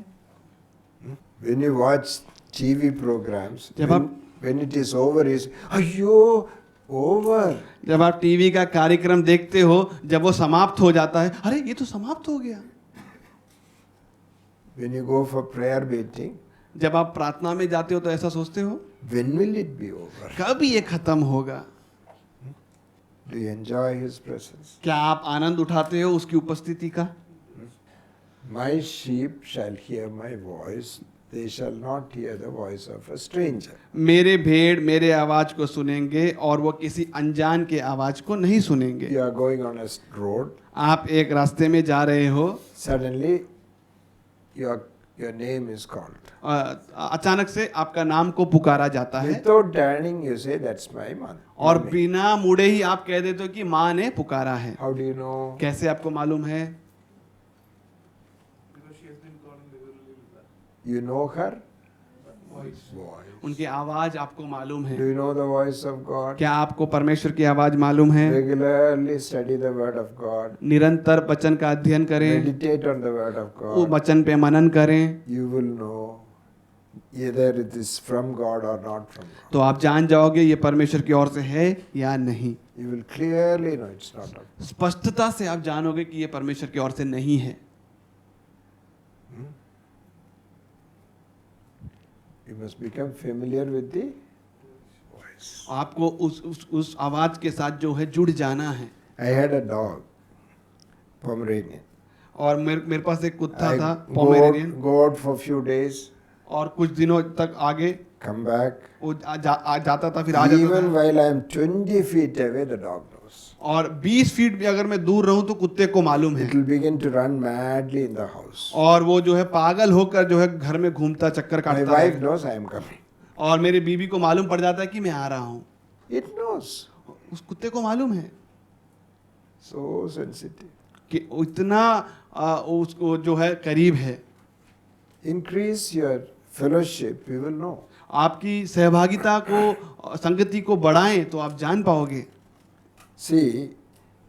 When you watch TV programs, जब आप- when it is over, is ayyo, over. जब आप टीवी का कार्यक्रम देखते हो, जब वो समाप्त हो जाता है, अरे ये तो समाप्त हो गया। When you go for prayer meeting, जब आप प्रार्थना में जाते हो तो ऐसा सोचते हो, when will it be over? कब ये खत्म होगा? Do you enjoy His presence? क्या आप आनंद उठाते हो उसकी उपस्थिति का? My sheep shall hear my voice, they shall not hear the voice of a stranger. मेरे भेड़ मेरे आवाज को सुनेंगे और वो किसी अनजान के आवाज को नहीं सुनेंगे। You are going on a road, आप एक रास्ते में जा रहे हो, suddenly your name is called. अचानक से आपका नाम को पुकारा जाता है Without turning, you say, that's my mother. और बिना मुड़े ही आप कह देते हो कि माँ ने पुकारा है। How do you know? कैसे आपको मालूम है? Because she has been calling regularly with that. You know her? Voice. Voice. उनकी आवाज आपको मालूम Do है। you know the voice of God? क्या आपको परमेश्वर की आवाज मालूम है? Regularly study the word of God. निरंतर वचन का अध्ययन करें, Meditate on the word of वो God. वचन पे मनन करें, You will know either it is from God or not from God. तो आप जान जाओगे ये परमेश्वर की ओर से है या नहीं। You will clearly know it's not of God. स्पष्टता से आप जानोगे कि ये परमेश्वर की ओर से नहीं है। You must become familiar with the voice. आपको उस आवाज के साथ जो है जुड़ जाना है। I had a dog, Pomeranian. और मेरे पास एक कुत्ता I था, go Pomeranian, go out for few days, और कुछ दिनों तक आगे come back. वो जाता था, फिर आ जाता Even था। while I am 20 feet away, the dog knows. और 20 फीट भी अगर मैं दूर रहूं तो कुत्ते को मालूम है, It will begin to run madly in the house. और वो जो है पागल होकर जो है घर में घूमता, चक्कर My काटता wife है। knows I am coming. और मेरी बीवी को मालूम पड़ जाता है कि मैं आ रहा हूँ। It knows. उस कुत्ते को मालूम है So sensitive. कि इतना उसको जो है करीब है। Increase your fellowship, you will know. आपकी सहभागिता को, संगति को बढ़ाएं तो आप जान पाओगे। See,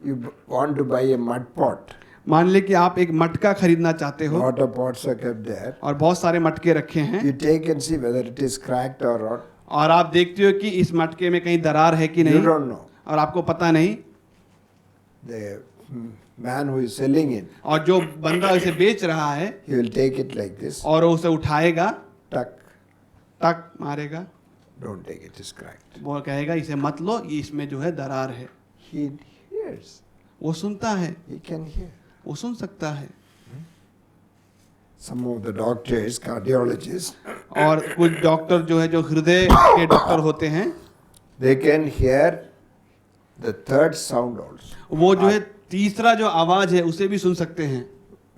you want to buy a mud pot. मान ले कि आप एक मटका खरीदना चाहते हो Lot of pots are kept there. और बहुत सारे मटके रखे हैं, You take and see whether it is cracked or not. और आप देखते हो कि इस मटके में कहीं दरार है कि You नहीं, don't know. और आपको पता नहीं, the man who is selling it, और जो बंदा इसे बेच रहा है he will take it like this, और वो उसे उठाएगा, tuck, टक मारेगा, don't take it, it's cracked. वो कहेगा इसे मत लो, ये इसमें जो है दरार है। He hears, वो सुनता है, he can hear. वो सुन सकता है। Some of the doctors, cardiologists, और कुछ डॉक्टर जो है, जो हृदय के डॉक्टर होते हैं, they can hear the third sound also. वो जो है तीसरा जो आवाज है उसे भी सुन सकते हैं।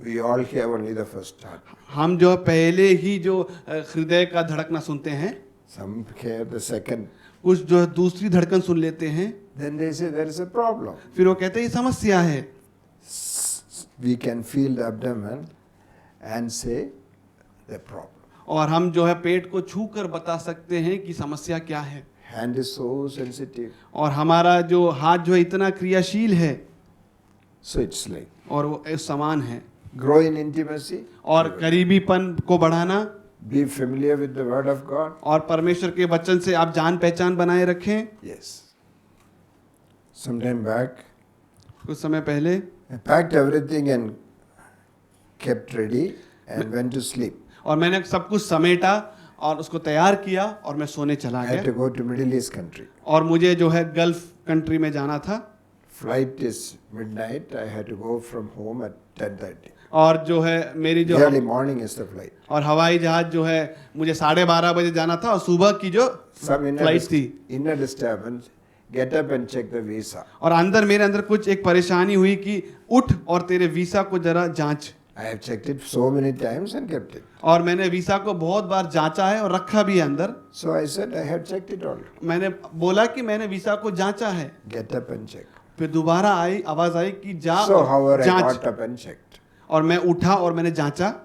We all hear only the first heart. हम जो पहले ही जो हृदय का धड़कना सुनते हैं, Some hear the second. कुछ जो है दूसरी धड़कन सुन लेते हैं। Then they say there is a problem. फिर वो कहते हैं ये समस्या है। We can feel the abdomen and say the problem. और हम जो है पेट को छू कर बता सकते हैं कि समस्या क्या है। Hand is so sensitive. और हमारा जो हाथ जो है इतना क्रियाशील है, So it's like और वो एक समान है। grow in intimacy, और करीबीपन को बढ़ाना, be familiar with the word of God. और परमेश्वर के वचन से आप जान पहचान बनाए रखें। Yes. Sometime back, कुछ समय पहले I packed everything and kept ready and went to sleep. और मैंने सब कुछ समेटा और उसको तैयार किया और मैं सोने चला I had to गया। go to Middle East country. और मुझे जो है गल्फ कंट्री में जाना था। Flight is midnight. I had to go from home at 10:30. और जो है मेरी जो Early morning is the flight. और हवाई जहाज जो है मुझे 12:30 बजे जाना था और सुबह की जो Some फ्लाइट थी। inner disturbance. Get up and check the visa. और अंदर मेरे अंदर कुछ एक परेशानी हुई कि उठ और तेरे वीसा को जरा जांच। I have checked it so many times and kept it. और मैंने वीसा को बहुत बार जांचा है और रखा भी है अंदर। So I said, I have checked it all. मैंने बोला कि मैंने वीसा को जांचा है। Get up and check. फिर दोबारा आवाज आई कि जा So और however I जांच। got up and checked. और मैं उठा और मैंने जांचा।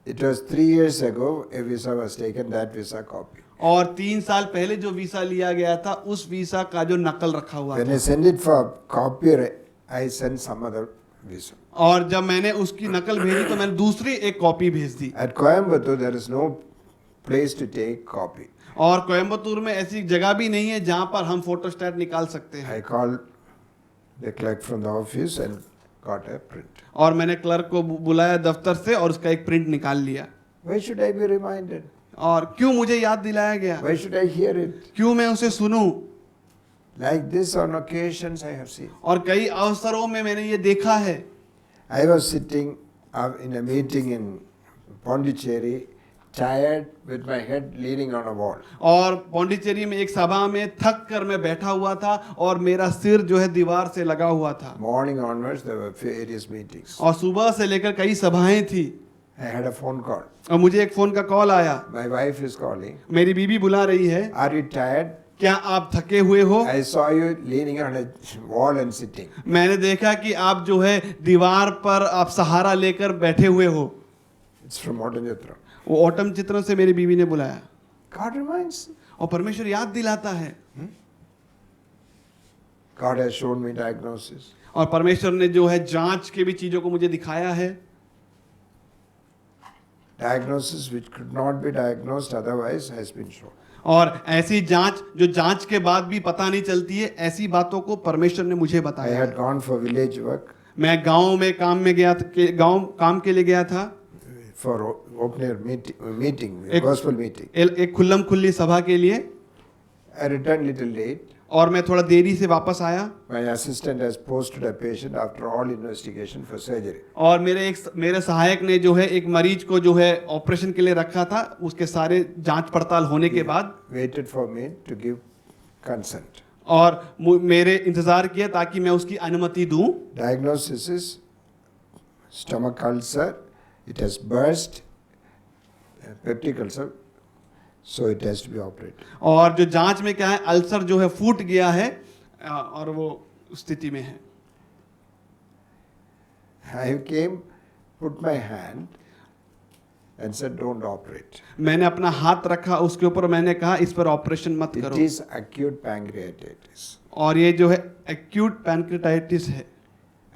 It was 3 years ago a visa was taken, that visa copy. और 3 साल पहले जो वीसा लिया गया था उस वीसा का जो नकल रखा हुआ When था। I sent it for copy, I sent some other visa. और जब मैंने उसकी नकल भेजी तो मैंने दूसरी एक कॉपी भेज दी। At Coimbatore, there is no place to take copy. और कोयम्बतूर में ऐसी जगह भी नहीं है जहां पर हम फोटोस्टैट निकाल सकते हैं। I called the clerk from the office and got a print. और मैंने क्लर्क को बुलाया दफ्तर से और उसका एक प्रिंट निकाल लिया। Why should I be reminded? और क्यों मुझे याद दिलाया गया? Why should I hear it? क्यों मैं उसे सुनूं? Like this on occasions I have seen. और कई अवसरों में मैंने ये देखा है। I was sitting in a meeting in Pondicherry, tired with my head leaning on a wall. और पौंडीचेरी में एक सभा में थक कर मैं बैठा हुआ था और मेरा सिर जो है दीवार से लगा हुआ था। Morning onwards there were various meetings. और सुबह से लेकर कई सभाएं थी। I had a phone call. और मुझे एक फोन का कॉल आया। My wife is calling. मेरी बीवी बुला रही है। Are you tired? क्या आप थके हुए हो? I saw you leaning on a wall and sitting. मैंने देखा कि आप जो है दीवार पर आप सहारा लेकर बैठे हुए हो। It's from Otanjatra. वो ओटम चित्रण से मेरी बीवी ने बुलाया। God reminds. और परमेश्वर याद दिलाता है। God has shown me diagnosis. और परमेश्वर ने जो है जांच के भी चीजों को मुझे दिखाया है। Diagnosis which could not be diagnosed otherwise has been shown. और ऐसी जांच जो जांच के बाद भी पता नहीं चलती है, ऐसी बातों को परमेश्वर ने मुझे I बताया। had gone for village work मैं गांव में काम में गया था, गांव काम के लिए गया था। for open meeting, एक- gospel meeting. एक खुल्लम खुल्ली सभा के लिए। I returned little late. और मैं थोड़ा देरी से वापस आया। My assistant has posted a patient after all investigation for surgery. और मेरे सहायक ने जो है एक मरीज को जो है ऑपरेशन के लिए रखा था, उसके सारे जांच पड़ताल होने के बाद। Waited for me to give consent. और मेरे इंतजार किया ताकि मैं उसकी अनुमति दूं। Diagnosis is stomach ulcer. It has burst, peptic ulcer, so it has to be operated. और जो जांच में क्या है, अल्सर जो है फूट गया है और वो स्थिति में है। I came, put my hand, and said, "Don't operate." मैंने अपना हाथ रखा उसके ऊपर, मैंने कहा इस पर ऑपरेशन मत It करो। is acute pancreatitis. और ये जो है एक्यूट पैनक्रेटाइटिस है।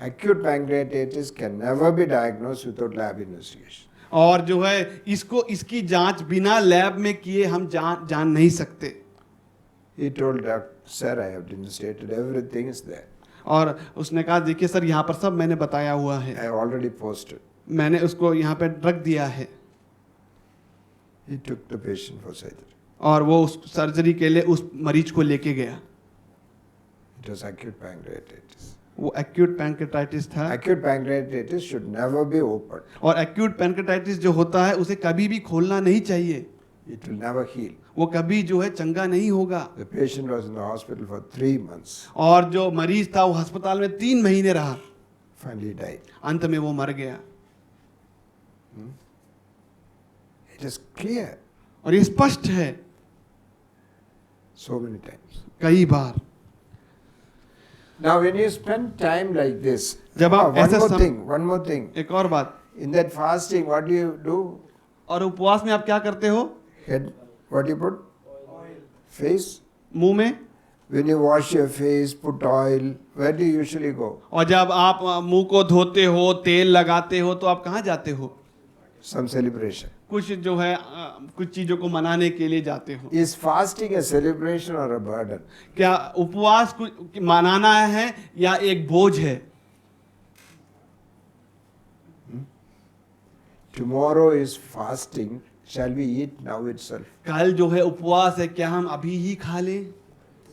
Acute pancreatitis can never be diagnosed without lab investigation. और जो है इसकी जांच बिना लैब में किए हम जान नहीं सकते। He told doctor, "Sir, I have demonstrated everything is there." और उसने कहा देखिए सर यहाँ पर सब मैंने बताया हुआ I है, have already posted. मैंने उसको यहाँ पे रख दिया है। He took the patient for surgery. और वो उस सर्जरी के लिए उस मरीज को लेके गया। It was acute pancreatitis. वो एक्यूट पैंक्रेटाइटिस था। Acute pancreatitis should never be opened. और एक्यूट पैंक्रेटाइटिस जो होता है उसे कभी भी खोलना नहीं चाहिए, It will never heal. वो कभी जो है चंगा नहीं होगा। The patient was in the hospital for 3 months. और जो मरीज था वो अस्पताल में 3 महीने रहा, Finally died. अंत में वो मर गया। It is clear और ये स्पष्ट है so many times. कई बार। Now when you spend time like this, जब आप one ऐसे more सम- thing, one more thing. एक और बात, In that fasting, what do you do? और उपवास में आप क्या करते हो? Head, what do you put? Face. मुंह में। When you wash your face, put oil. Where do you usually go? और जब आप मुंह को धोते हो, तेल लगाते हो, तो आप कहाँ जाते हो? Some celebration. कुछ जो है कुछ चीजों को मनाने के लिए जाते हो। Is fasting a celebration or a burden? क्या उपवास कुछ मनाना है या एक बोझ है? Tomorrow is fasting. Shall we eat now itself? कल जो है उपवास है, क्या हम अभी ही खा लें?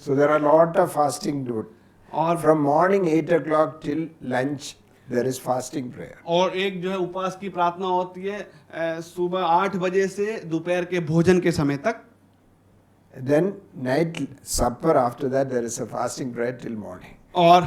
So there are a lot of fasting to it. और From morning 8 o'clock till lunch, there is fasting prayer. और एक जो है उपवास की प्रार्थना होती है सुबह 8 बजे से दोपहर के भोजन के समय तक। Then night supper, after that there is a fasting prayer till morning. और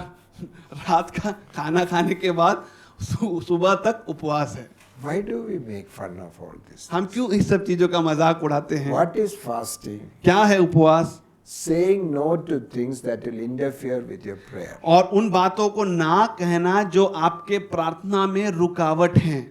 रात का खाना खाने के बाद सुबह तक उपवास है। Why do we make fun of all this? हम क्यों इस सब चीजों का मजाक उड़ाते हैं? What is fasting? क्या है उपवास? Saying no to things that will interfere with your prayer. और उन बातों को ना कहना जो आपके प्रार्थना में रुकावट हैं।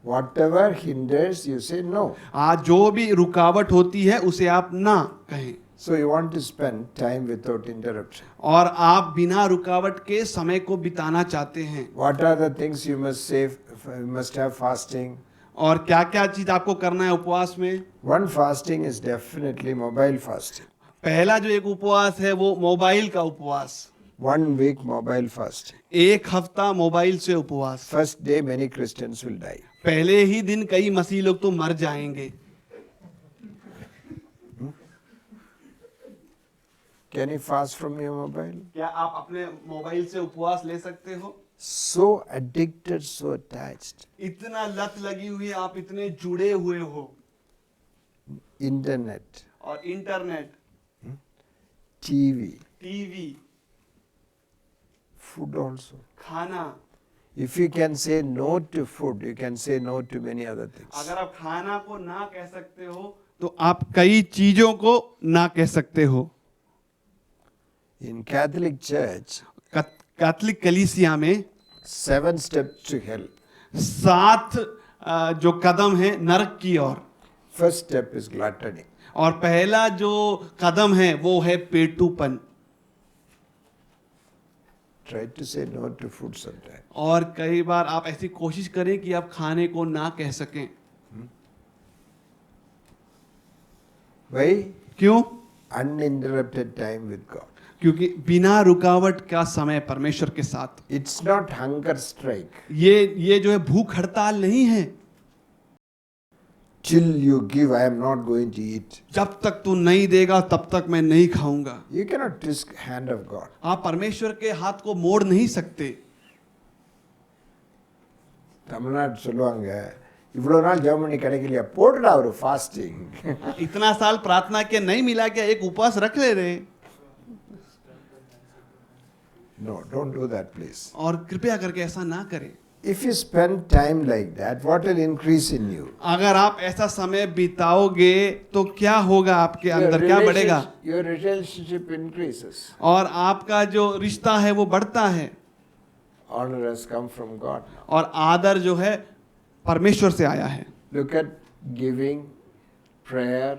Whatever hinders, you say no. आज जो भी रुकावट होती है उसे आप ना कहें। So you want to spend time without interruption. और आप बिना रुकावट के समय को बिताना चाहते हैं। What are the things you must save? You must have fasting. और क्या क्या चीज आपको करना है उपवास में? One fasting is definitely mobile fasting. पहला जो एक उपवास है वो मोबाइल का उपवास। 1 week mobile fasting. एक हफ्ता मोबाइल से उपवास। First day many Christians will die. पहले ही दिन कई मसीह लोग तो मर जाएंगे। Can you fast from your mobile? क्या आप अपने मोबाइल से उपवास ले सकते हो? So addicted, so attached. इतना लत लगी हुई है, आप इतने जुड़े हुए हो। Internet, और internet, TV, TV, food also. खाना। If you can say no to food, you can say no to many other things. अगर आप खाना को ना कह सकते हो तो आप कई चीजों को ना कह सकते हो। In Catholic Church, कैथलिक कलीसिया में 7 steps to hell. 7 जो कदम है नरक की ओर। First step is gluttony. और पहला जो कदम है वो है पेटूपन। Try to say no to food sometimes. और कई बार आप ऐसी कोशिश करें कि आप खाने को ना कह सकें। Why? क्यों? Uninterrupted time with God. क्योंकि बिना रुकावट का समय परमेश्वर के साथ। It's not hunger strike. ये जो है भूख हड़ताल नहीं है। Till you give, I am not going to eat. जब तक तू नहीं देगा तब तक मैं नहीं खाऊंगा। You cannot twist hand of God. आप परमेश्वर के हाथ को मोड़ नहीं सकते। தமிழ்நாடு சொல்லுவாங்க இவ்வளவு நாள் ஜெபம் பண்ணி கிடைக்கலையா போடுடா ஒரு ஃபாஸ்டிங். इतना साल प्रार्थना के नहीं मिला, क्या एक उपवास रख ले रहे? No, don't do that please. और कृपया करके ऐसा ना करें। If you spend time like that, what will increase in you? अगर आप ऐसा समय बिताओगे तो क्या होगा आपके अंदर, क्या बढ़ेगा? Your relationship increases. और आपका जो रिश्ता है वो बढ़ता है। Honor has come from God. और आदर जो है परमेश्वर से आया है। Look at giving, prayer,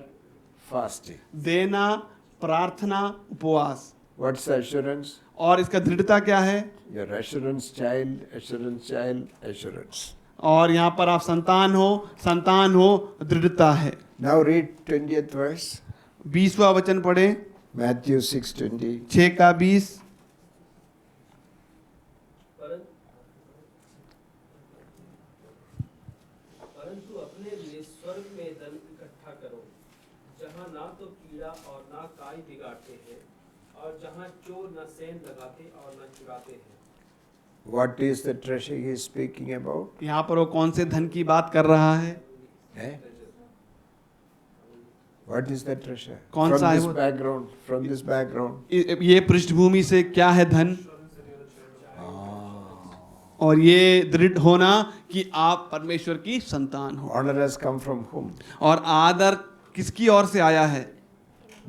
fasting. देना, प्रार्थना, उपवास। What's the assurance? और इसका दृढ़ता क्या है? Your assurance child, assurance child, assurance. और यहाँ पर आप संतान हो, दृढ़ता है। Now read 20th verse. 20वां वचन पढ़े। Matthew 6:20. 6 का 20। काई बिगाड़ते हैं, और जहाँ चोर न सेंध लगाते और न चुराते हैं। What is the treasure he is speaking about? यहाँ पर वो कौन से धन की बात कर रहा है? Eh? What is the treasure? कौन From सा है this वो? background, from this background. ये पृष्ठभूमि से क्या है धन? और ये दृढ़ होना कि आप परमेश्वर की संतान हो। Honor has come from whom? और आदर किसकी ओर से आया है?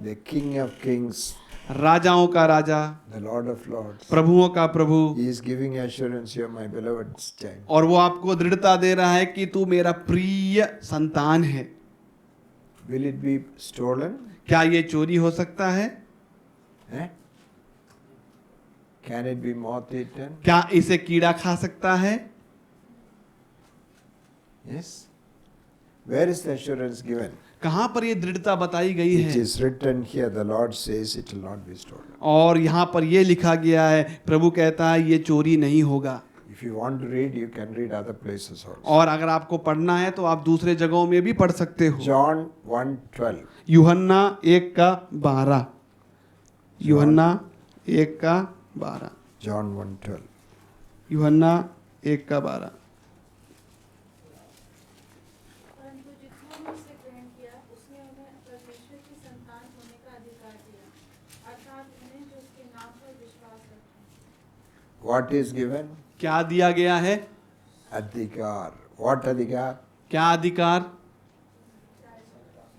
The King of Kings, राजाओं का राजा, the Lord of Lords. प्रभुओं का प्रभु। He is giving assurance, you are my beloved child. और वो आपको दृढ़ता दे रहा है कि तू मेरा प्रिय संतान है। Will it be stolen? क्या ये चोरी हो सकता है? Eh? Can it be moth eaten? क्या इसे कीड़ा खा सकता है? Yes. Where is the assurance given? कहाँ पर ये दृढ़ता बताई गई It है? is written here, the Lord says it will not be stolen. और यहाँ पर ये लिखा गया है, प्रभु कहता है ये चोरी नहीं होगा। If you want to read, you can read other places also. और अगर आपको पढ़ना है तो आप दूसरे जगहों में भी पढ़ सकते हो। John 1:12. यूहन्ना 1:12। यूहन्ना 1:12। John 1:12. यूहन्ना 1:12। परंतु जिसने मुझसे ग्रहण किया उसने उन्हें परमेश्वर की संतान होने का अधिकार दिया, अर्थात उन्हें जो उसके नाम पर विश्वास रखें। What is given? क्या दिया गया है? Adhikar. What adhikar? क्या अधिकार?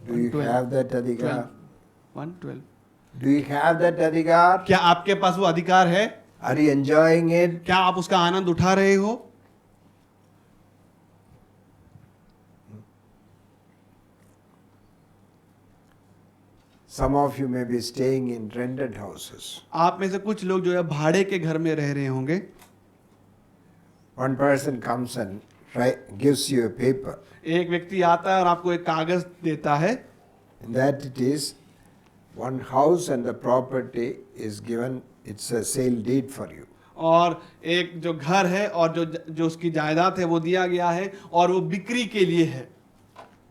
Do you 1:12. have that adhikar? 1:12। Do you have that adhikar? क्या आपके पास वो अधिकार है? Are you enjoying it? क्या आप उसका आनंद उठा रहे हो? Some of you may be staying in rented houses. आप में से कुछ लोग जो है भाड़े के घर में रह रहे होंगे। One person comes and gives you a paper. एक व्यक्ति आता है और आपको एक कागज देता है। In that it is one house and the property is given, it's a sale deed for you. और एक जो घर है और जो उसकी जायदाद है वो दिया गया है और वो बिक्री के लिए है।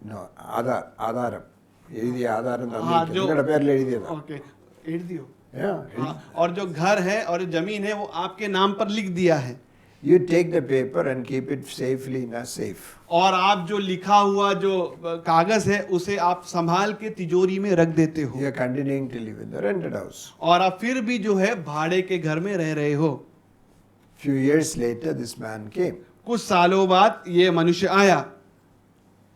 No, आधारम எழுதிய ஆதாரம் हाँ, जो தான் பேர்ல எழுதியதா ओके एड दियो। Yeah. हाँ, और जो घर है और जो जमीन है वो आपके नाम पर लिख दिया है। You take the paper and keep it safely in a safe. और आप जो लिखा हुआ जो कागज है उसे आप संभाल के तिजोरी में रख देते हो। You are continuing to live in the rented house. और आप फिर भी जो है भाड़े के घर में रह रहे हो। Few years later, this man came. कुछ सालों बाद ये मनुष्य आया।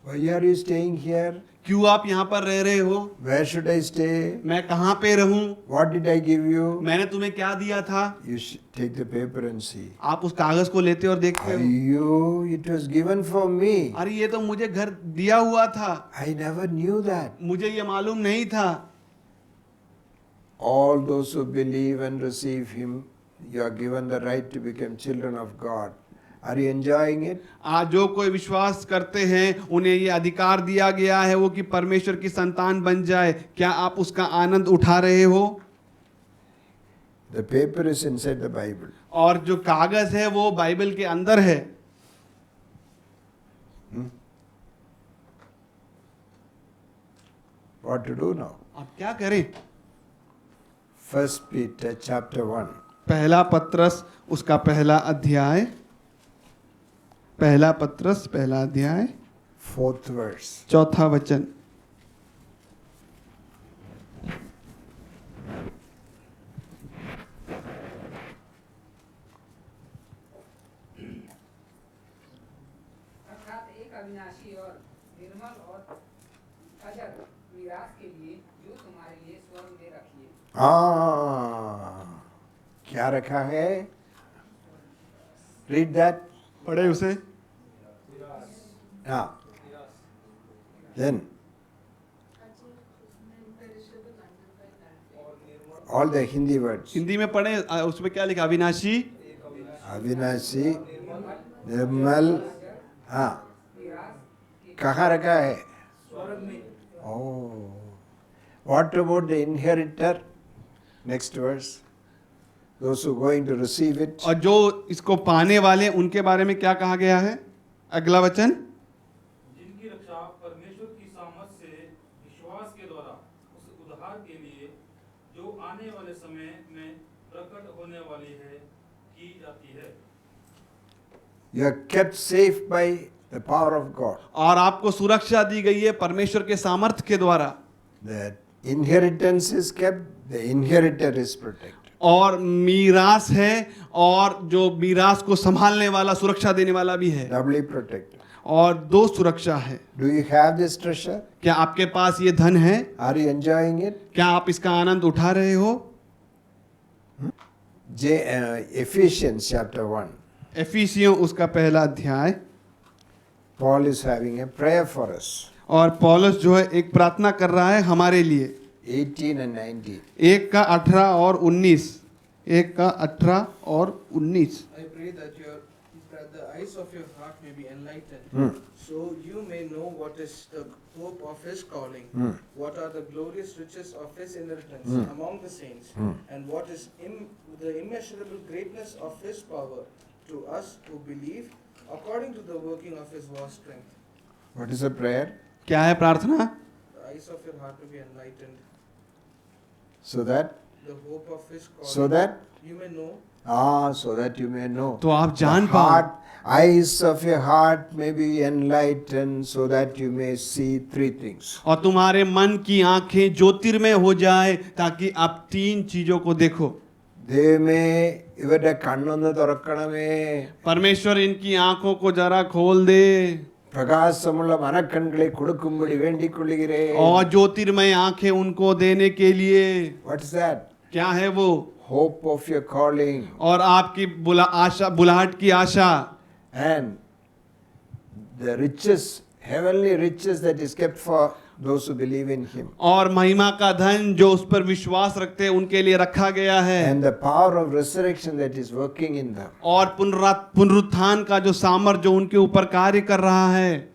Why are you staying here? क्यों आप यहाँ पर रह रहे हो? Where should I stay? मैं कहाँ पे रहूं? What did I give you? मैंने तुम्हें क्या दिया था? You take the paper and see. आप उस कागज को लेते और देखते हो। You, it was given for me. अरे ये तो मुझे घर दिया हुआ था। I never knew that. मुझे ये मालूम नहीं था। All those who believe and receive Him, you are given the right to become children of God. Are you enjoying it? आज जो कोई विश्वास करते हैं उन्हें ये अधिकार दिया गया है वो कि परमेश्वर की संतान बन जाए। क्या आप उसका आनंद उठा रहे हो? The paper is inside the Bible. और जो कागज है वो बाइबल के अंदर है। What to do now? अब क्या करें? 1 Peter chapter 1. पहला पत्रस उसका पहला अध्याय, पहला पत्रस पहला अध्याय 4th verse. चौथा वचन। अर्थात एक अविनाशी और निर्मल और अजर मीरास के लिए जो तुम्हारे लिए स्वर्ग में रखिए। क्या रखा है? Read that. पढ़े उसे। Then all the Hindi words. Hindi में पढ़े, उसमें क्या लिखा? अविनाशी, अविनाशी, निर्मल, हाँ, कहाँ रखा है? Oh, what about the inheritor? Next verse. Those who are going to receive it. और जो इसको पाने वाले उनके बारे में क्या कहा गया है? अगला वचन। जिनकी रक्षा परमेश्वर की सामर्थ से विश्वास के द्वारा उस उद्धार के लिए जो आने वाले समय में प्रकट होने वाली है की जाती है। You are kept safe by the power of God. और आपको सुरक्षा दी गई है परमेश्वर के सामर्थ्य के द्वारा। The inheritance is kept, the inheritor is protected. और मीरास है और जो मीरास को संभालने वाला सुरक्षा देने वाला भी है। Doubly protected. और दो सुरक्षा है। Do you have this treasure? क्या आपके पास ये धन है? Are you enjoying it? क्या आप इसका आनंद उठा रहे हो? Ephesians chapter 1. एफिसियों उसका पहला अध्याय। Paul is having a prayer for us. और पौलुस जो है एक प्रार्थना कर रहा है हमारे लिए। 18 and 19. 1 का 18 और 19। 1 का 18 और 19। I pray that the eyes of your heart may be enlightened, so you may know what is the hope of his calling, what are the glorious riches of his inheritance among the saints, and what is the immeasurable greatness of his power to us who believe, according to the working of his vast strength. What is the prayer? क्या है प्रार्थना? The eyes of your heart to be enlightened, So that, the hope of his calling, so that, you may know. so that you may know. तो आप जान The पाओ। heart, eyes of your heart may be enlightened, so that you may see three things. और तुम्हारे मन की आंखें ज्योतिर्मय हो जाए ताकि आप 3 चीजों को देखो। ദൈവമേ ഇവരുടെ കണ്ണൊന്ന് തുറക്കണമേ. परमेश्वर इनकी आंखों को जरा खोल दे പ്രകാശമുള്ള മനക്കണ്ണുകളെ കൊടുക്കുമ്പടി വേണ്ടിക്കൊള്ളുகிறேன். और ज्योतिर्मय आंखें उनको देने के लिए। What is that? क्या है वो? Hope of your calling. और आपकी बुलाहट की आशा। And the riches, heavenly riches that is kept for those who believe in him. और महिमा का धन जो उस पर विश्वास रखते हैं उनके लिए रखा गया है। And the power of resurrection that is working in them. और पुनरुत्थान का जो सामर्थ जो उनके ऊपर कार्य कर रहा है।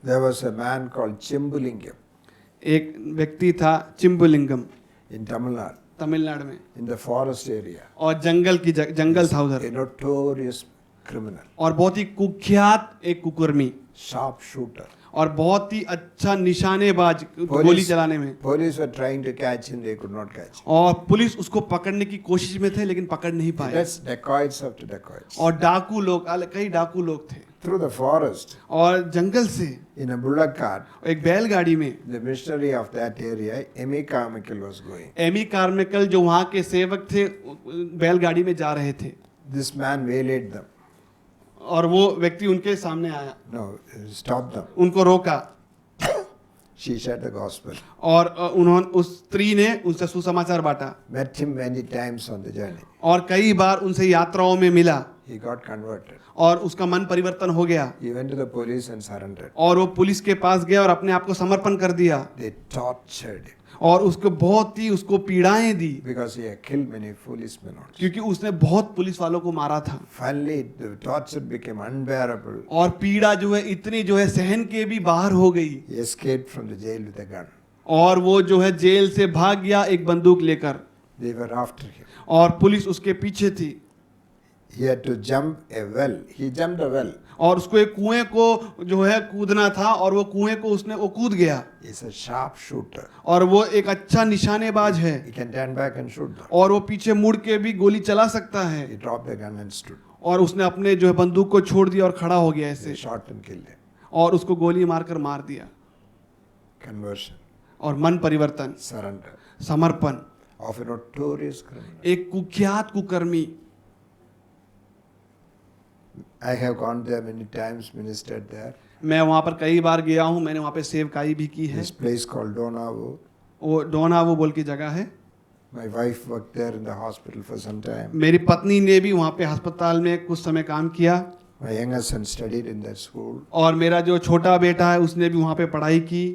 There was a man called Chimbulingam एक व्यक्ति था चिम्बुलिंगम in Tamil Nadu, तमिलनाडु में। in the forest area. और जंगल था A उधर। notorious criminal, और बहुत ही कुख्यात एक कुकर्मी sharp shooter. और बहुत ही अच्छा निशानेबाज गोली चलाने में। Police were trying to catch him, they could not catch him. और पुलिस उसको पकड़ने की कोशिश में थे लेकिन पकड़ नहीं पाए। That's dacoits after dacoits. और डाकू लोग कई डाकू लोग थे। Through the forest, और जंगल से in a bullock cart, एक बैलगाड़ी में the missionary of that area, Emmy Carmichael, was going. Emmy Carmichael जो वहाँ के सेवक थे बैलगाड़ी में जा रहे थे। This man waylaid them. और वो व्यक्ति उनके सामने आया, No, stop them. उनको रोका She shared the gospel. और उन्होंने उस स्त्री ने उनसे सुसमाचार बांटा Met him many times on the journey. और कई बार उनसे यात्राओं में मिला He got converted. और उसका मन परिवर्तन हो गया। He went to the police and surrendered. और वो पुलिस के पास गया और अपने आप को समर्पण कर दिया। They tortured him और उसको बहुत ही उसको पीड़ाएं दी because he had killed many policemen also. क्योंकि उसने बहुत पुलिस वालों को मारा था। Finally, the torture became unbearable. और पीड़ा जो है इतनी जो है सहन के भी बाहर हो गई। He escaped from the jail with a gun. और वो जो है जेल से भाग गया एक बंदूक लेकर। They were after him. और पुलिस उसके पीछे थी। He had to jump a well. He jumped a well. और उसको एक कुएं को जो है कूदना था और वो कुएं को वो कूद गया। He's a sharp shooter. और वो एक अच्छा निशानेबाज है। He can turn back and shoot them. और वो पीछे मुड़ के भी गोली चला सकता है। He dropped the gun and stood. और उसने अपने जो है बंदूक को छोड़ दिया और खड़ा हो गया They ऐसे। shot and killed him. और उसको गोली मारकर मार दिया। Conversion. और मन परिवर्तन, Surrender. समर्पण। Of a notorious criminal. एक कुख्यात कुकर्मी। I have gone there many times, ministered there. मैं वहाँ पर कई बार गया हूँ, मैंने वहाँ पे सेवकाई भी की है। This place called Donavo. वो डोनावो बोल की जगह है। My wife worked there in the hospital for some time. मेरी पत्नी ने भी वहाँ पे अस्पताल में कुछ समय काम किया। My younger son studied in that school. और मेरा जो छोटा बेटा है उसने भी वहाँ पे पढ़ाई की।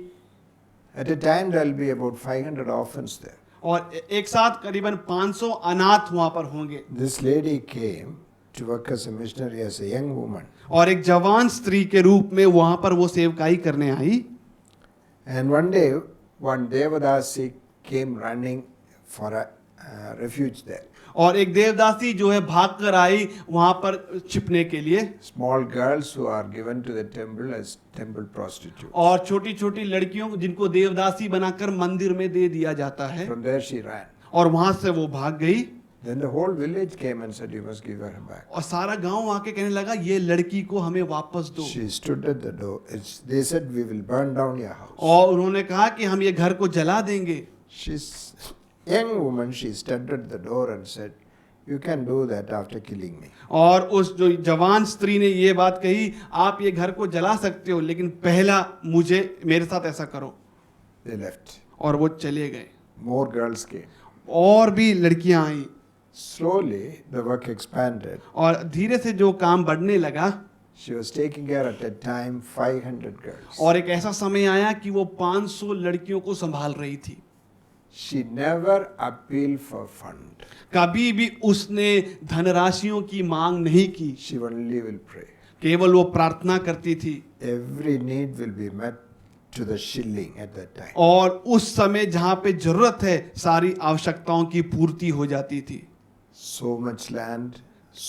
At a time there will be about 500 orphans there. और एक साथ करीबन 500 अनाथ वहाँ पर होंगे। This lady came to work as a missionary as a young woman. और एक जवान स्त्री के रूप में वहाँ पर वो सेवकाई करने आई। And one day, one Devadasi came running for refuge there. और एक देवदासी जो है भाग कर आई वहां पर छिपने के लिए, Small girls who are given to the temple as temple prostitutes. और छोटी छोटी लड़कियों को जिनको देवदासी बनाकर मंदिर में दे दिया जाता है, From there she ran. और वहां से वो भाग गई। Then the whole village came and said, "You must give her back." और सारा गांव आके कहने लगा ये लड़की को हमें वापस दो। She stood at the door. They said, "We will burn down your house." और उन्होंने कहा कि हम ये घर को जला देंगे। She's young woman. She stood at the door and said, "You can do that after killing me." और उस जो जवान स्त्री ने ये बात कही, आप ये घर को जला सकते हो लेकिन पहला मुझे मेरे साथ ऐसा करो। They left. और वो चले गए। More girls came. और भी लड़कियां आई, Slowly, the work expanded. और धीरे से जो काम बढ़ने लगा, She was taking care at a time 500 girls. और एक ऐसा समय आया कि वो 500 लड़कियों को संभाल रही थी। She never appealed for fund. कभी भी उसने धनराशियों की मांग नहीं की, She only will pray. केवल वो प्रार्थना करती थी। Every need will be met to the shilling at that time. और उस समय जहां पे जरूरत है सारी आवश्यकताओं की पूर्ति हो जाती थी। So much land,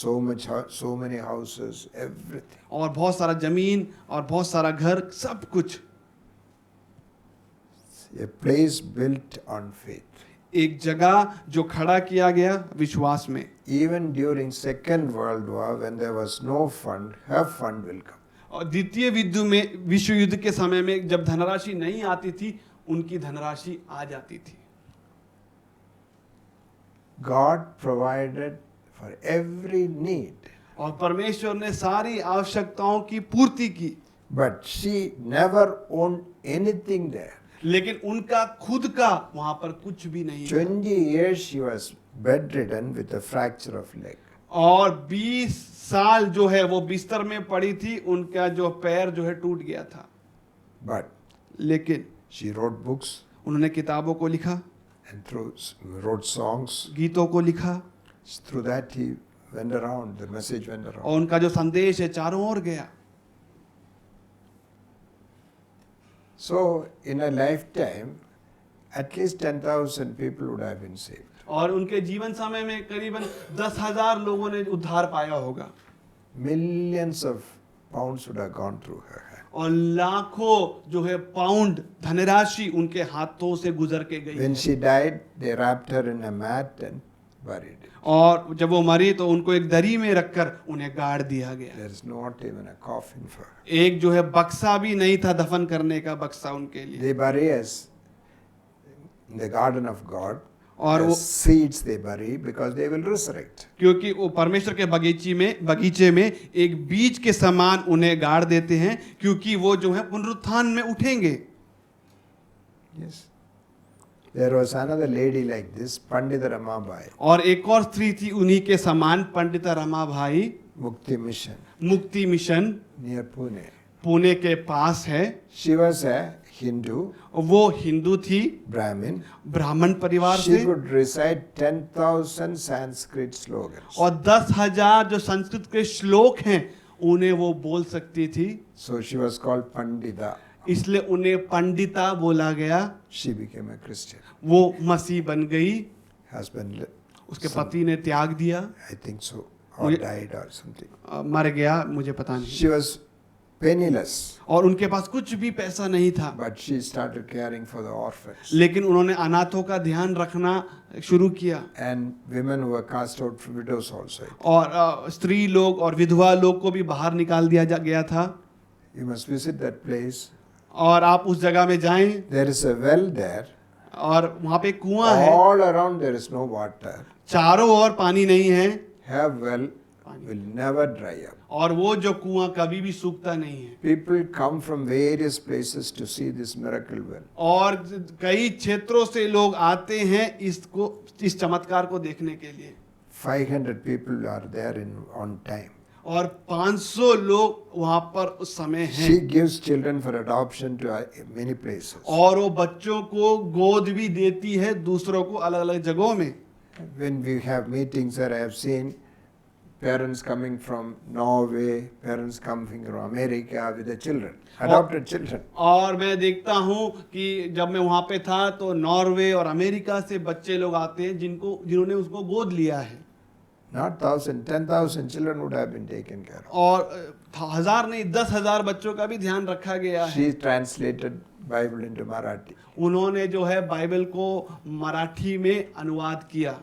so many houses, everything. और बहुत सारा जमीन और बहुत सारा घर, सब कुछ। A place built on faith. एक जगह जो खड़ा किया गया विश्वास में। Even during Second World War, when there was no fund, her fund will come. और द्वितीय विश्व युद्ध के समय में जब धनराशि नहीं आती थी, उनकी धनराशि आ जाती थी। God provided for every need. और परमेश्वर ने सारी आवश्यकताओं की पूर्ति की। But she never owned anything there. लेकिन उनका खुद का वहां पर कुछ भी नहीं था। 20 years she was bedridden with a fracture of leg. और 20 साल जो है वो बिस्तर में पड़ी थी, उनका जो पैर जो है टूट गया था। But लेकिन she wrote books उन्होंने किताबों को लिखा, and wrote songs. गीतों को लिखा, Through that he went around, the message went around. और उनका जो संदेश है चारों ओर गया। So in a lifetime, at least 10,000 people would have been saved. और उनके जीवन समय में करीबन 10,000 लोगों ने उद्धार पाया होगा। Millions of pounds would have gone through her hand. और लाखों जो है पाउंड धनराशि उनके हाथों से गुजर के गई। When she died, they wrapped her in a mat and buried it. और जब वो मरी तो उनको एक दरी में रखकर उन्हें गाड़ दिया गया। There is not even a coffin for her. एक जो है बक्सा भी नहीं था दफन करने का बक्सा उनके लिए। They bury us in the garden of God. और वो seeds they bury because they will resurrect. क्योंकि वो परमेश्वर के बगीचे में एक बीज के समान उन्हें गाड़ देते हैं, क्योंकि वो जो है पुनरुत्थान में उठेंगे। Yes. There was another lady like this, Pandita Ramabai. और एक और स्त्री थी उन्हीं के समान, पंडिता रमाबाई। Mukti Mission मुक्ति मिशन near Pune. पुणे के पास है। She was a Hindu, वो हिंदू थी, Brahmin. ब्राह्मण परिवार She से, could recite 10,000 Sanskrit slogans. और 10,000 जो संस्कृत के श्लोक हैं उन्हें वो बोल सकती थी, So she was called Pandita. इसलिए उन्हें पंडिता बोला गया। She became a Christian. वो मसीह बन गई। Husband, उसके पति ने त्याग दिया, I think so, or मुझे- died or something. मर गया, मुझे पता नहीं। She was penniless, और उनके पास कुछ भी पैसा नहीं था, but she started caring for the orphans लेकिन उन्होंने अनाथों का ध्यान रखना शुरू किया। and women who were cast out, widows also. और स्त्री लोग और विधवा लोग को भी बाहर निकाल दिया गया था। You must visit that place. और आप उस जगह में जाएं, There is a well there. और वहां पे कुआं है, All around there is no water. चारों ओर पानी नहीं है, Her well will never dry up. और वो जो कुआं कभी भी सूखता नहीं है। People come from various places to see this miracle well. और कई क्षेत्रों से लोग आते हैं इस चमत्कार को देखने के लिए। 500 people are there on time. और 500 लोग वहां पर उस समय हैं। She gives children for adoption to many places. और वो बच्चों को गोद भी देती है दूसरों को अलग अलग जगहों में। When we have meetings there, I have seen parents coming from Norway, parents coming from America with the children, adopted children. और मैं देखता हूँ कि जब मैं वहाँ पे था तो नॉर्वे और अमेरिका से बच्चे लोग आते हैं जिन्होंने उसको गोद लिया है. Not 1,000, 10,000 children would have been taken care of. और 1000 नहीं 10,000 बच्चों का भी ध्यान रखा गया है. She translated Bible into Marathi. उन्होंने जो है बाइबल को मराठी में अनुवाद किया.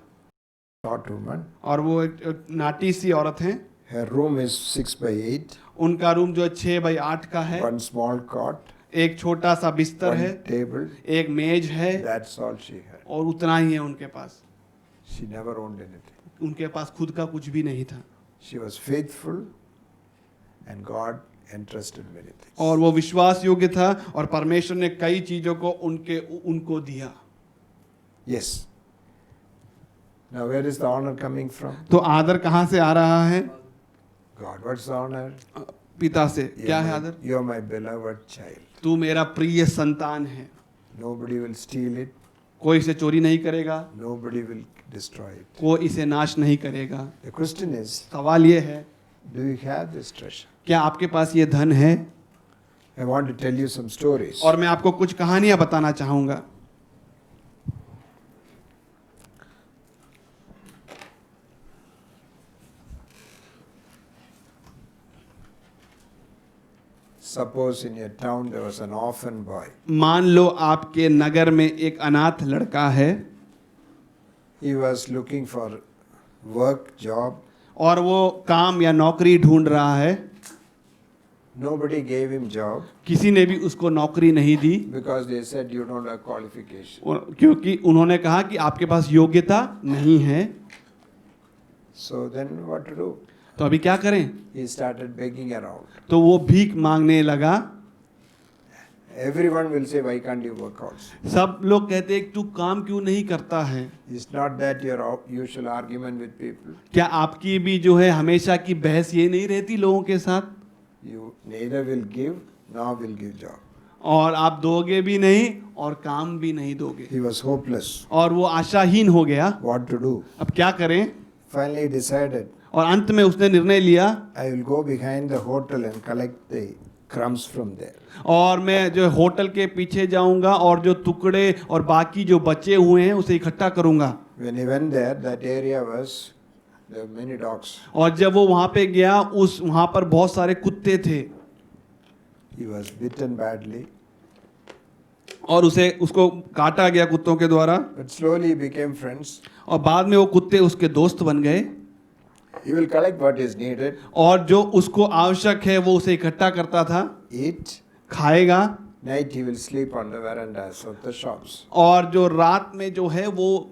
Short woman. और वो एक नाटी सी औरत हैं. Her room is 6x8. उनका रूम जो 6x8 का है. One small cot. एक छोटा सा बिस्तर है. One table. एक मेज है. That's all she had. और उतना ही है उनके पास. She never owned anything. उनके पास खुद का कुछ भी नहीं था. She was faithful and God entrusted many things. और वो विश्वास योग्य था और परमेश्वर ने कई चीजों को उनको दिया. Yes. Now where is the honor coming from? तो आदर कहाँ से आ रहा है? God. What's the honor? पिता से. क्या है आदर? You are my beloved child. तू मेरा प्रिय संतान है. Nobody will steal it. कोई इसे चोरी नहीं करेगा. Nobody will destroy it. कोई इसे नाश नहीं करेगा. The question is, सवाल ये है, do you have this treasure? क्या आपके पास ये धन है? I want to tell you some stories. और मैं आपको कुछ कहानियां बताना चाहूंगा. Suppose in your town there was an orphan boy. मान लो आपके नगर में एक अनाथ लड़का है. He was looking for work, job. और वो काम या नौकरी ढूंढ रहा है. Nobody gave him job. किसी ने भी उसको नौकरी नहीं दी. Because they said you don't have qualification. क्योंकि उन्होंने कहा कि आपके पास योग्यता नहीं है. So then what to do? तो अभी क्या करें? He started begging around. तो वो भीख मांगने लगा. Everyone will say, why can't you work also? सब लोग कहते हैं तू काम क्यों नहीं करता है? It's not that your usual argument with people. क्या आपकी भी जो है हमेशा की बहस ये नहीं रहती लोगों के साथ? You neither will give nor will give job. और आप दोगे भी नहीं और काम भी नहीं दोगे. He was hopeless. और वो आशाहीन हो गया. What to do? अब क्या करें? Finally he decided. और अंत में उसने निर्णय लिया. I will go behind the hotel and collect the crumbs from there. और मैं जो होटल के पीछे जाऊंगा और जो टुकड़े और बाकी जो बचे हुए हैं उसे इकट्ठा करूंगा. When he went there, that area was there were many dogs. और जब वो वहां पे गया वहां पर बहुत सारे कुत्ते थे. He was bitten badly. और उसको काटा गया कुत्तों के द्वारा. But slowly he became friends. और बाद में वो कुत्ते उसके दोस्त बन गए. He will collect what is needed. और जो उसको आवश्यक है वो उसे इकट्ठा करता था. Eat. खाएगा. Night he will sleep on the verandas of the shops. और जो रात में जो है वो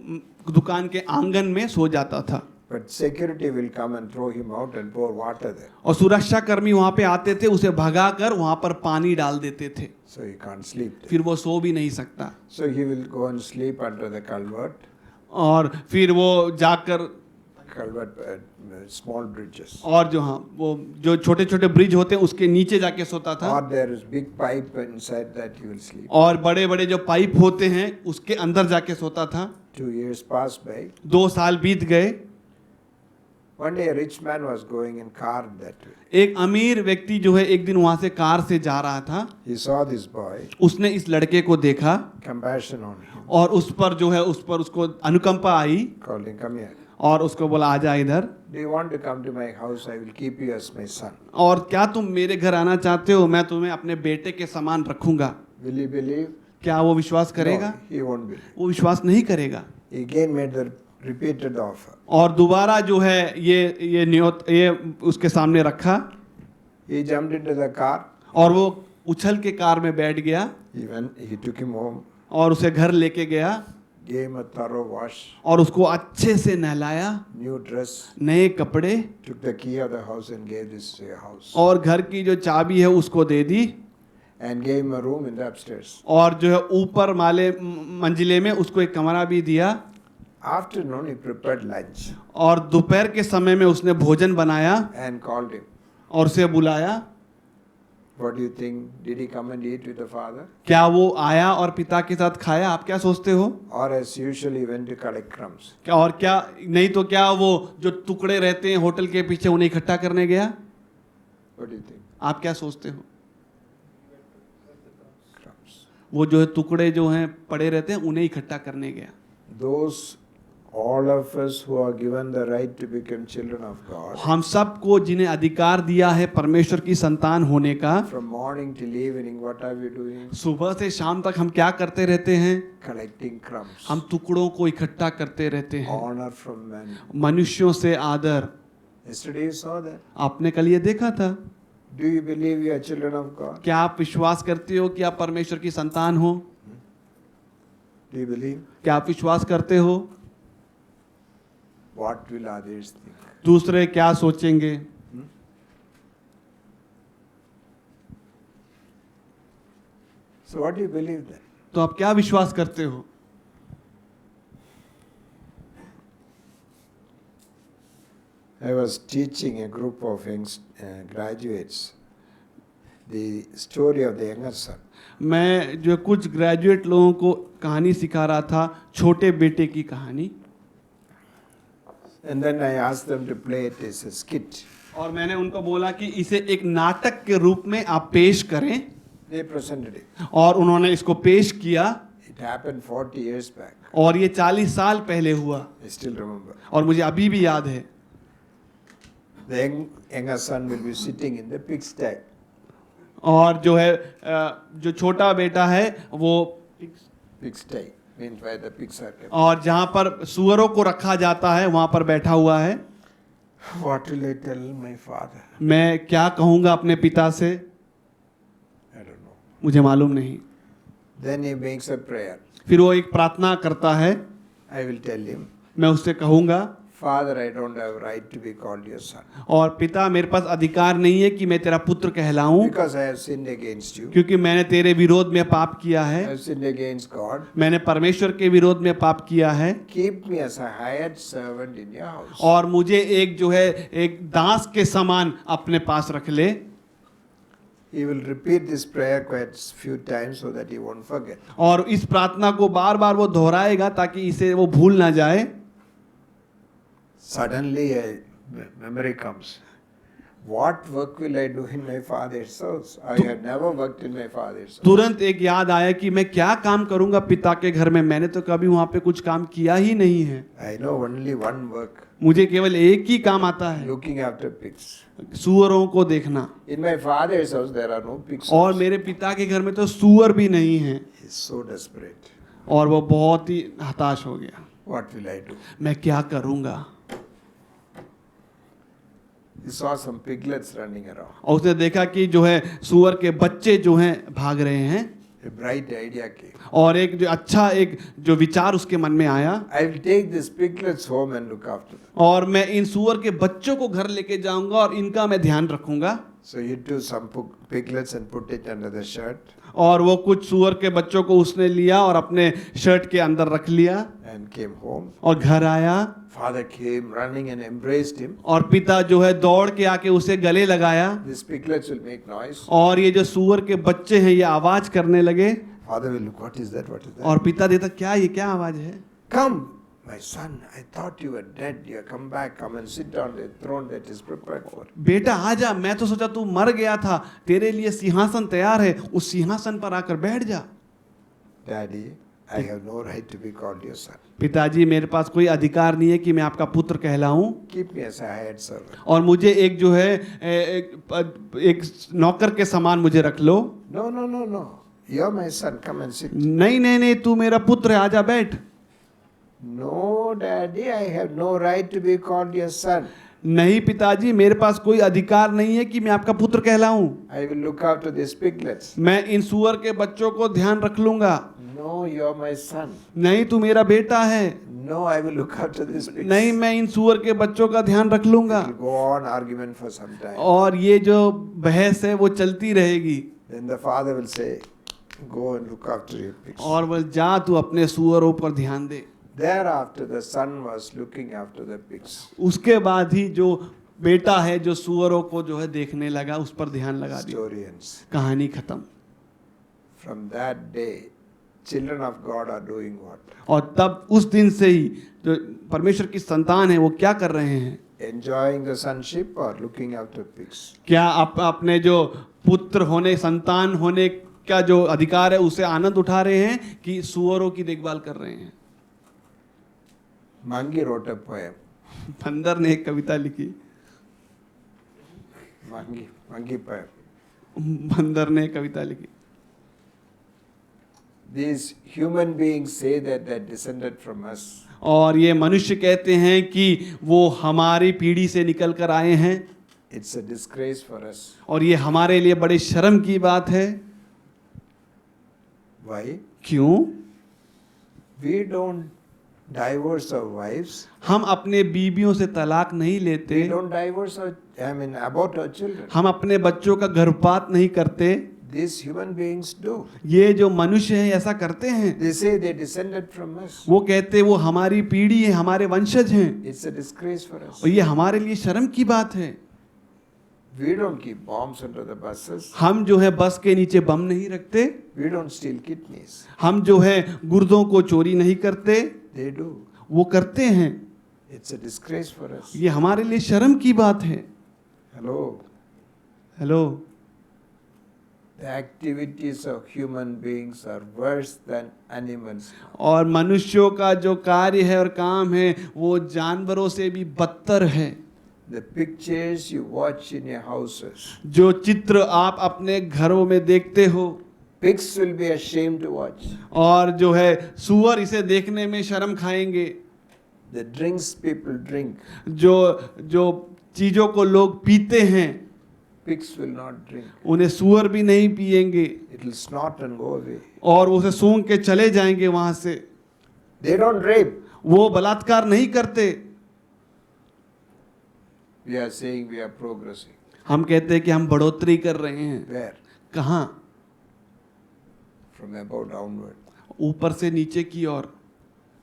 दुकान के आंगन में सो जाता था. But security will come and throw him out and pour water there. और सुरक्षा कर्मी वहां पे आते थे, उसे भगाकर वहां पर पानी डाल देते थे. So he can't sleep there. फिर वो सो भी नहीं सकता. So he will go and sleep under the culvert. और फिर वो जाकर Culvert, small bridges. और वो जो छोटे छोटे ब्रिज होते हैं उसके नीचे जाके सोता था. Or there is big pipe inside that he will sleep. और बड़े बड़े जो पाइप होते हैं उसके अंदर जाके सोता था. 2 years passed by. 2 साल बीत गए. One day a rich man was going in car that way. एक अमीर व्यक्ति जो है एक दिन वहां से कार से जा रहा था. He saw this boy. उसने इस लड़के को देखा. Compassion on him. और उस पर उसको अनुकंपा आई. Called him, come here. और उसको बोला आजा इधर. Do you want to come to my house? I will keep you as my son. और क्या तुम मेरे घर आना चाहते हो? मैं तुम्हें अपने बेटे के समान रखूंगा. Will you believe? क्या वो विश्वास करेगा? No, he won't believe. वो विश्वास नहीं करेगा. He again made the repeated offer. और दोबारा जो है ये उसके सामने रखा. He jumped into the car. और वो उछल के कार में बैठ गया. He took him home. और उसे घर लेके गया. Gave him a thorough wash. और उसको अच्छे से नहलाया. New dress. नए कपड़े. Took the key of the house and gave this to your house. और घर की जो चाबी है उसको दे दी. And gave him a room in the upstairs. और जो है ऊपर मंजिले में उसको एक कमरा भी दिया. Afternoon he prepared lunch. और दोपहर के समय में उसने भोजन बनाया. And called him. और उसे बुलाया. What do you think? Did he come and eat with the father? क्या वो आया और पिता के साथ खाया? आप क्या सोचते हो? Or as usual he went to collect crumbs? क्या और क्या नहीं तो क्या वो जो टुकड़े रहते हैं होटल के पीछे उन्हें इकट्ठा करने गया? What do you think? आप क्या सोचते हो? Crumbs. वो जो है टुकड़े जो हैं पड़े रहते हैं उन्हें इकट्ठा करने गया. Those, all of us who are given the right to become children of God, हम सबको जिन्हें अधिकार दिया है परमेश्वर की संतान होने का, from morning till evening, what are we doing? सुबह से शाम तक हम क्या करते रहते हैं? Collecting crumbs. हम टुकड़ों को इकट्ठा करते रहते हैं. Honor from men. मनुष्यों से आदर. Yesterday you saw that. आपने कल ये देखा था. Do you believe you are children of God? क्या आप विश्वास करते हो कि आप परमेश्वर की संतान हो? Do you believe? क्या आप विश्वास करते हो? What will others think? दूसरे क्या सोचेंगे? So what do you believe then? तो आप क्या विश्वास करते हो? I was teaching a group of young graduates the story of the younger son. मैं जो कुछ ग्रेजुएट लोगों को कहानी सिखा रहा था, छोटे बेटे की कहानी. And then I asked them to play it as a skit. और मैंने उनको बोला कि इसे एक नाटक के रूप में आप पेश करें. They presented it. और उन्होंने इसको पेश किया. It happened 40 years back. और ये 40 साल पहले हुआ. I still remember. और मुझे अभी भी याद है. The younger son will be sitting in the pigsty. और जो है जो छोटा बेटा है वो Pigsty means where the pigs are kept. और जहाँ पर सुअरों को रखा जाता है वहाँ पर बैठा हुआ है. What will I tell my father? मैं क्या कहूँगा अपने पिता से? I don't know. मुझे मालूम नहीं. Then he makes a prayer. फिर वो एक प्रार्थना करता है. I will tell him, मैं उससे कहूँगा, Father, I don't have right to be called your son. और पिता मेरे पास अधिकार नहीं है कि मैं तेरा पुत्र कहलाऊं, Because I have sinned against you. क्योंकि मैंने तेरे विरोध में पाप किया I है. have sinned against God. मैंने परमेश्वर के विरोध में पाप किया है. Keep me as a hired servant in your house. और मुझे एक जो है एक दास के समान अपने पास रख ले. He will repeat this prayer quite few times so that he won't forget. और इस प्रार्थना को बार बार वो दोहराएगा ताकि इसे वो भूल ना जाए. Suddenly a memory comes. What work will I do in my father's house? I have never worked in my father's house. तुरंत एक याद आया कि मैं क्या काम करूंगा पिता के घर में. मैंने तो कभी वहां पे कुछ काम किया ही नहीं है. I know only one work. मुझे केवल एक ही काम आता है, Looking after pigs. सुअरों को देखना. In my father's house there are no pigs. और मेरे पिता के घर में तो सुअर भी नहीं है. He is so desperate. और वो बहुत ही हताश हो गया. What will I do? मैं क्या करूंगा? He saw some piglets running around. और उसने देखा कि जो है सुअर के बच्चे जो हैं भाग रहे हैं. A bright idea came. और एक जो अच्छा एक जो विचार उसके मन में आया. I will take these piglets home and look after them. और मैं इन सुअर के बच्चों को घर लेके जाऊंगा और इनका मैं ध्यान रखूंगा. So he took some piglets and put it under the shirt. और वो कुछ सुअर के बच्चों को उसने लिया और अपने शर्ट के अंदर रख लिया. And came home. और घर आया. Father came running and embraced him. और पिता जो है दौड़ के आके उसे गले लगाया. These piglets will make noise. और ये जो सुअर के बच्चे हैं ये आवाज करने लगे. Father will look, what is that? What is that? और पिता देता क्या ये क्या आवाज है? Come, my son. I thought you were dead. You have come back. Come and sit on the throne that is prepared for. बेटा आजा, मैं तो सोचा तू मर गया था, तेरे लिए सिंहासन तैयार है, उस सिंहासन पर आकर बैठ जा. Daddy, I have no right to be called your son. पिताजी मेरे पास कोई अधिकार नहीं है कि मैं आपका पुत्र कहलाऊं. Keep me as a hired servant. और मुझे एक जो है एक नौकर के समान मुझे रख लो. No, no, no, no. You're my son. Come and sit. नहीं नहीं नहीं, तू मेरा पुत्र है, आजा बैठ. No, Daddy, I have no right to be called your son. नहीं पिताजी, मेरे पास कोई अधिकार नहीं है कि मैं आपका पुत्र कहलाऊं. I will look after these piglets. मैं इन सुअर के बच्चों को ध्यान रख लूंगा. No, you're my son. नहीं, तू मेरा बेटा है. No, I will look after these pigs. नहीं, मैं इन सुअर के बच्चों का ध्यान रख लूंगा. It will go on argument for some time. और ये जो बहस है वो चलती रहेगी. Then the father will say, go and look after your pigs. और वो जा तू अपने सुअरों पर ध्यान दे. Thereafter the son was looking after the pigs. उसके बाद ही जो बेटा है जो सुअरों को जो है देखने लगा, उस पर ध्यान लगा दिया, Story ends. कहानी खत्म। From that day, children of God are doing what? और तब उस दिन से ही जो परमेश्वर की संतान है वो क्या कर रहे हैं? Enjoying the sonship or looking after pigs? क्या आप अपने जो पुत्र होने, संतान होने का जो अधिकार है उसे आनंद उठा रहे हैं कि सुअरों की देखभाल कर रहे हैं? Mangi wrote a poem. बंदर ने एक कविता लिखी, Mangi poem. बंदर ने एक कविता लिखी। These human beings say that they descended from us. और ये मनुष्य कहते हैं कि वो हमारी पीढ़ी से निकल कर आए हैं, It's a disgrace for us. और ये हमारे लिए बड़े शर्म की बात है। Why? क्यों? We don't divorce our wives. हम अपने बीबियों से तलाक नहीं लेते, We don't divorce about our children. हम अपने बच्चों का गर्भपात नहीं करते। These human beings do. ये जो मनुष्य है ऐसा करते हैं। They say they descended from us. वो कहते वो हमारी पीढ़ी है, हमारे वंशज हैं, It's a disgrace for us. और ये हमारे लिए शर्म की बात है। We don't keep bombs under the buses. हम जो है बस के नीचे बम नहीं रखते, We don't steal kidneys. हम जो है गुर्दों को चोरी नहीं करते, They do. वो करते हैं। It's a disgrace for us. ये हमारे लिए शर्म की बात है। Hello. Hello, The activities of human beings are worse than animals. और मनुष्यों का जो कार्य है और काम है वो जानवरों से भी बदतर है। The pictures you watch in your houses, जो चित्र आप अपने घरों में देखते हो, pigs will be ashamed to watch. और जो है सुअर इसे देखने में शर्म खाएंगे। The drinks people drink, जो चीजों को लोग पीते हैं, pigs will not drink. उन्हें सुअर भी नहीं पिएंगे, It will snort and go away. और उसे सूंघ के चले जाएंगे वहां से। They don't rape. वो बलात्कार नहीं करते। We are saying we are progressing. हम कहते हैं कि हम बढ़ोतरी कर रहे हैं। Where? कहाँ? From above downward. ऊपर से नीचे की ओर।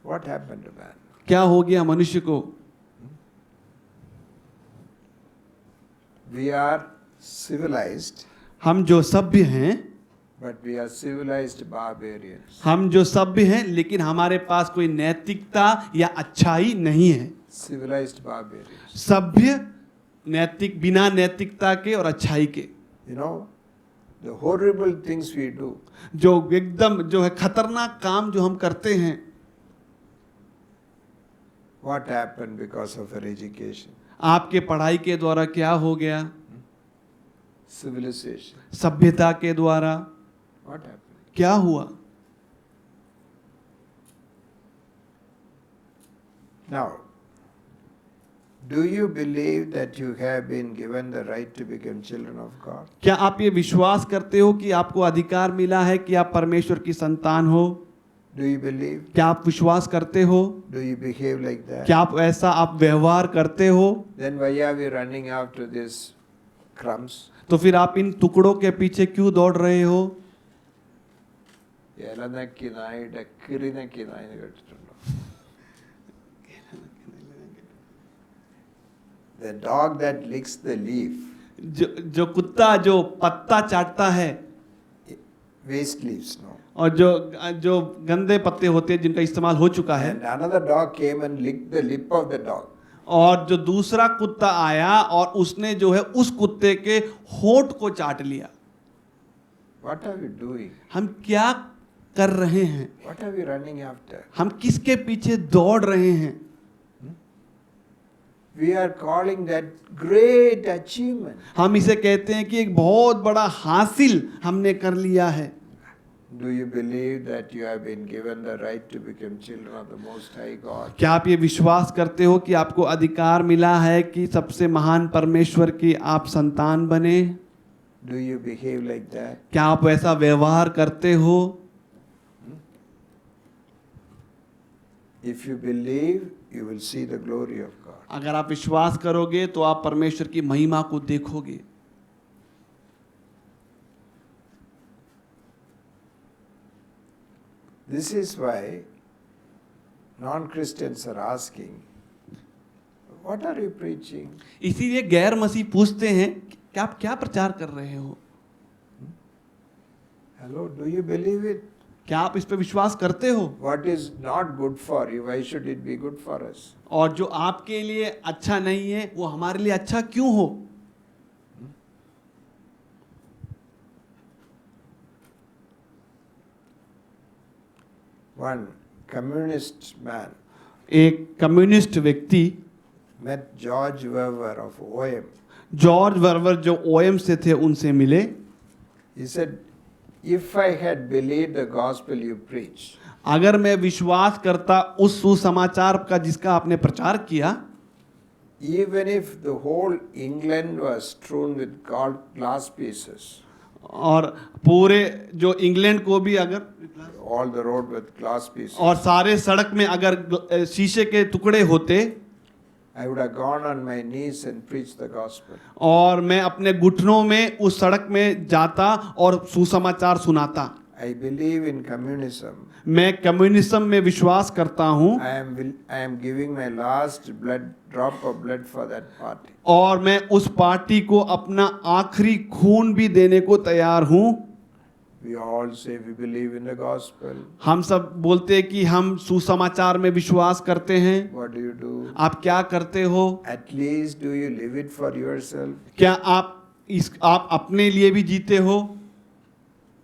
What happened to man? क्या हो गया मनुष्य को? We are civilized, हम जो सभ्य हैं, but we are civilized barbarians. हम जो सभ्य हैं, लेकिन हमारे पास कोई नैतिकता या अच्छाई नहीं है। Civilized barbarians. सभ्य नैतिक, बिना नैतिकता के और अच्छाई के। You know, the horrible things we do. जो एकदम जो है खतरनाक काम जो हम करते हैं। What happened because of our education? आपके पढ़ाई के द्वारा क्या हो गया? Civilization. सभ्यता के द्वारा What happened? क्या हुआ? Now, do you believe that you have been given the right to become children of God? क्या आप ये विश्वास करते हो कि आपको अधिकार मिला है कि आप परमेश्वर की संतान हो? Do you believe? क्या आप विश्वास करते हो? Do you behave like that? क्या आप ऐसा आप व्यवहार करते हो? Then why are we running after these crumbs? तो फिर आप इन टुकड़ों के पीछे क्यों दौड़ रहे हो? The dog that licks the leaf, जो कुत्ता जो पत्ता चाटता है, waste leaves, no? और जो गंदे पत्ते होते हैं जिनका इस्तेमाल हो चुका है, And another dog came and licked the lip of the dog. और जो दूसरा कुत्ता आया और उसने जो है उस कुत्ते के होंठ को चाट लिया। What are we doing? हम क्या कर रहे हैं? What are we running after? हम किसके पीछे दौड़ रहे हैं? We are calling that great achievement. हम इसे कहते हैं कि एक बहुत बड़ा हासिल हमने कर लिया है। Do you believe that you have been given the right to become children of the Most High God? क्या आप ये विश्वास करते हो कि आपको अधिकार मिला है कि सबसे महान परमेश्वर की आप संतान बने? Do you behave like that? क्या आप वैसा व्यवहार करते हो? If you believe, you will see the glory of God. अगर आप विश्वास करोगे तो आप परमेश्वर की महिमा को देखोगे। This is why non-Christians are asking, What are you preaching? इसीलिए गैर मसीह पूछते हैं कि आप क्या प्रचार कर रहे हो? Hello, do you believe it? क्या आप इस पे विश्वास करते हो? What is not good for you, why should it be good for us? और जो आपके लिए अच्छा नहीं है वो हमारे लिए अच्छा क्यों हो? One communist man एक कम्युनिस्ट व्यक्ति met George Weber of OM. George वर्वर जो ओएम से थे उनसे मिले. He said, if I had believed the gospel you preach, अगर मैं विश्वास करता उस सुसमाचार का जिसका आपने प्रचार किया, even if the whole England was strewn with glass pieces, और पूरे जो इंग्लैंड को भी अगर all the road with glass pieces, और सारे सड़क में अगर शीशे के टुकड़े होते, I would have gone on my knees and preached the gospel. और मैं अपने घुटनों में उस सड़क में जाता और सुसमाचार सुनाता. I believe in communism. मैं कम्युनिज्म में विश्वास करता हूँ I am giving my last drop of blood for that party. और मैं उस पार्टी को अपना आखिरी खून भी देने को तैयार हूँ. We all say we believe in the gospel. हम सब बोलते हैं कि हम सुसमाचार में विश्वास करते हैं. What do you do? आप क्या करते हो? At least do you live it for yourself? क्या आप अपने लिए भी जीते हो?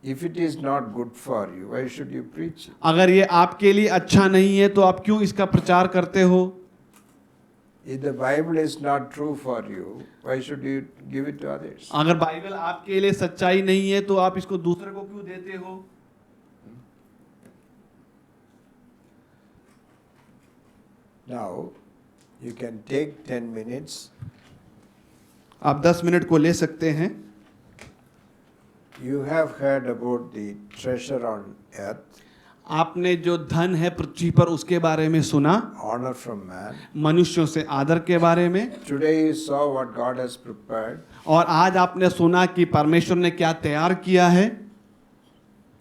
If it is not good for you, why should you preach it? अगर ये आपके लिए अच्छा नहीं है तो आप क्यों इसका प्रचार करते हो? If the Bible is not true for you, why should you give it to others? अगर बाइबल आपके लिए सच्चाई नहीं है तो आप इसको दूसरे को क्यों देते हो? Now, you can take 10 minutes. आप 10 मिनट को ले सकते हैं. You have heard about the treasure on earth, आपने जो धन है पृथ्वी पर उसके बारे में सुना, honor from man. मनुष्यों से आदर के बारे में. Today you saw what God has prepared और आज आपने सुना कि परमेश्वर ने क्या तैयार किया है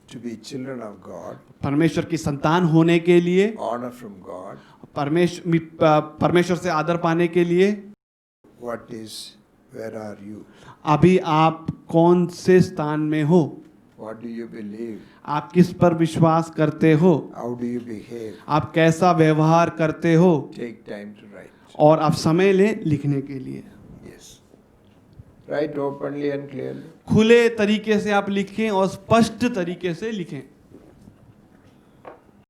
to be children of God, परमेश्वर की संतान होने के लिए, honor from God. परमेश्वर से आदर पाने के लिए. What is, where are you? अभी आप कौन से स्थान में हो? What do you believe? आप किस पर विश्वास करते हो? How do you behave? आप कैसा व्यवहार करते हो? Take time to write. और आप समय लें लिखने के लिए. Yes. Write openly and clearly. खुले तरीके से आप लिखें और स्पष्ट तरीके से लिखें.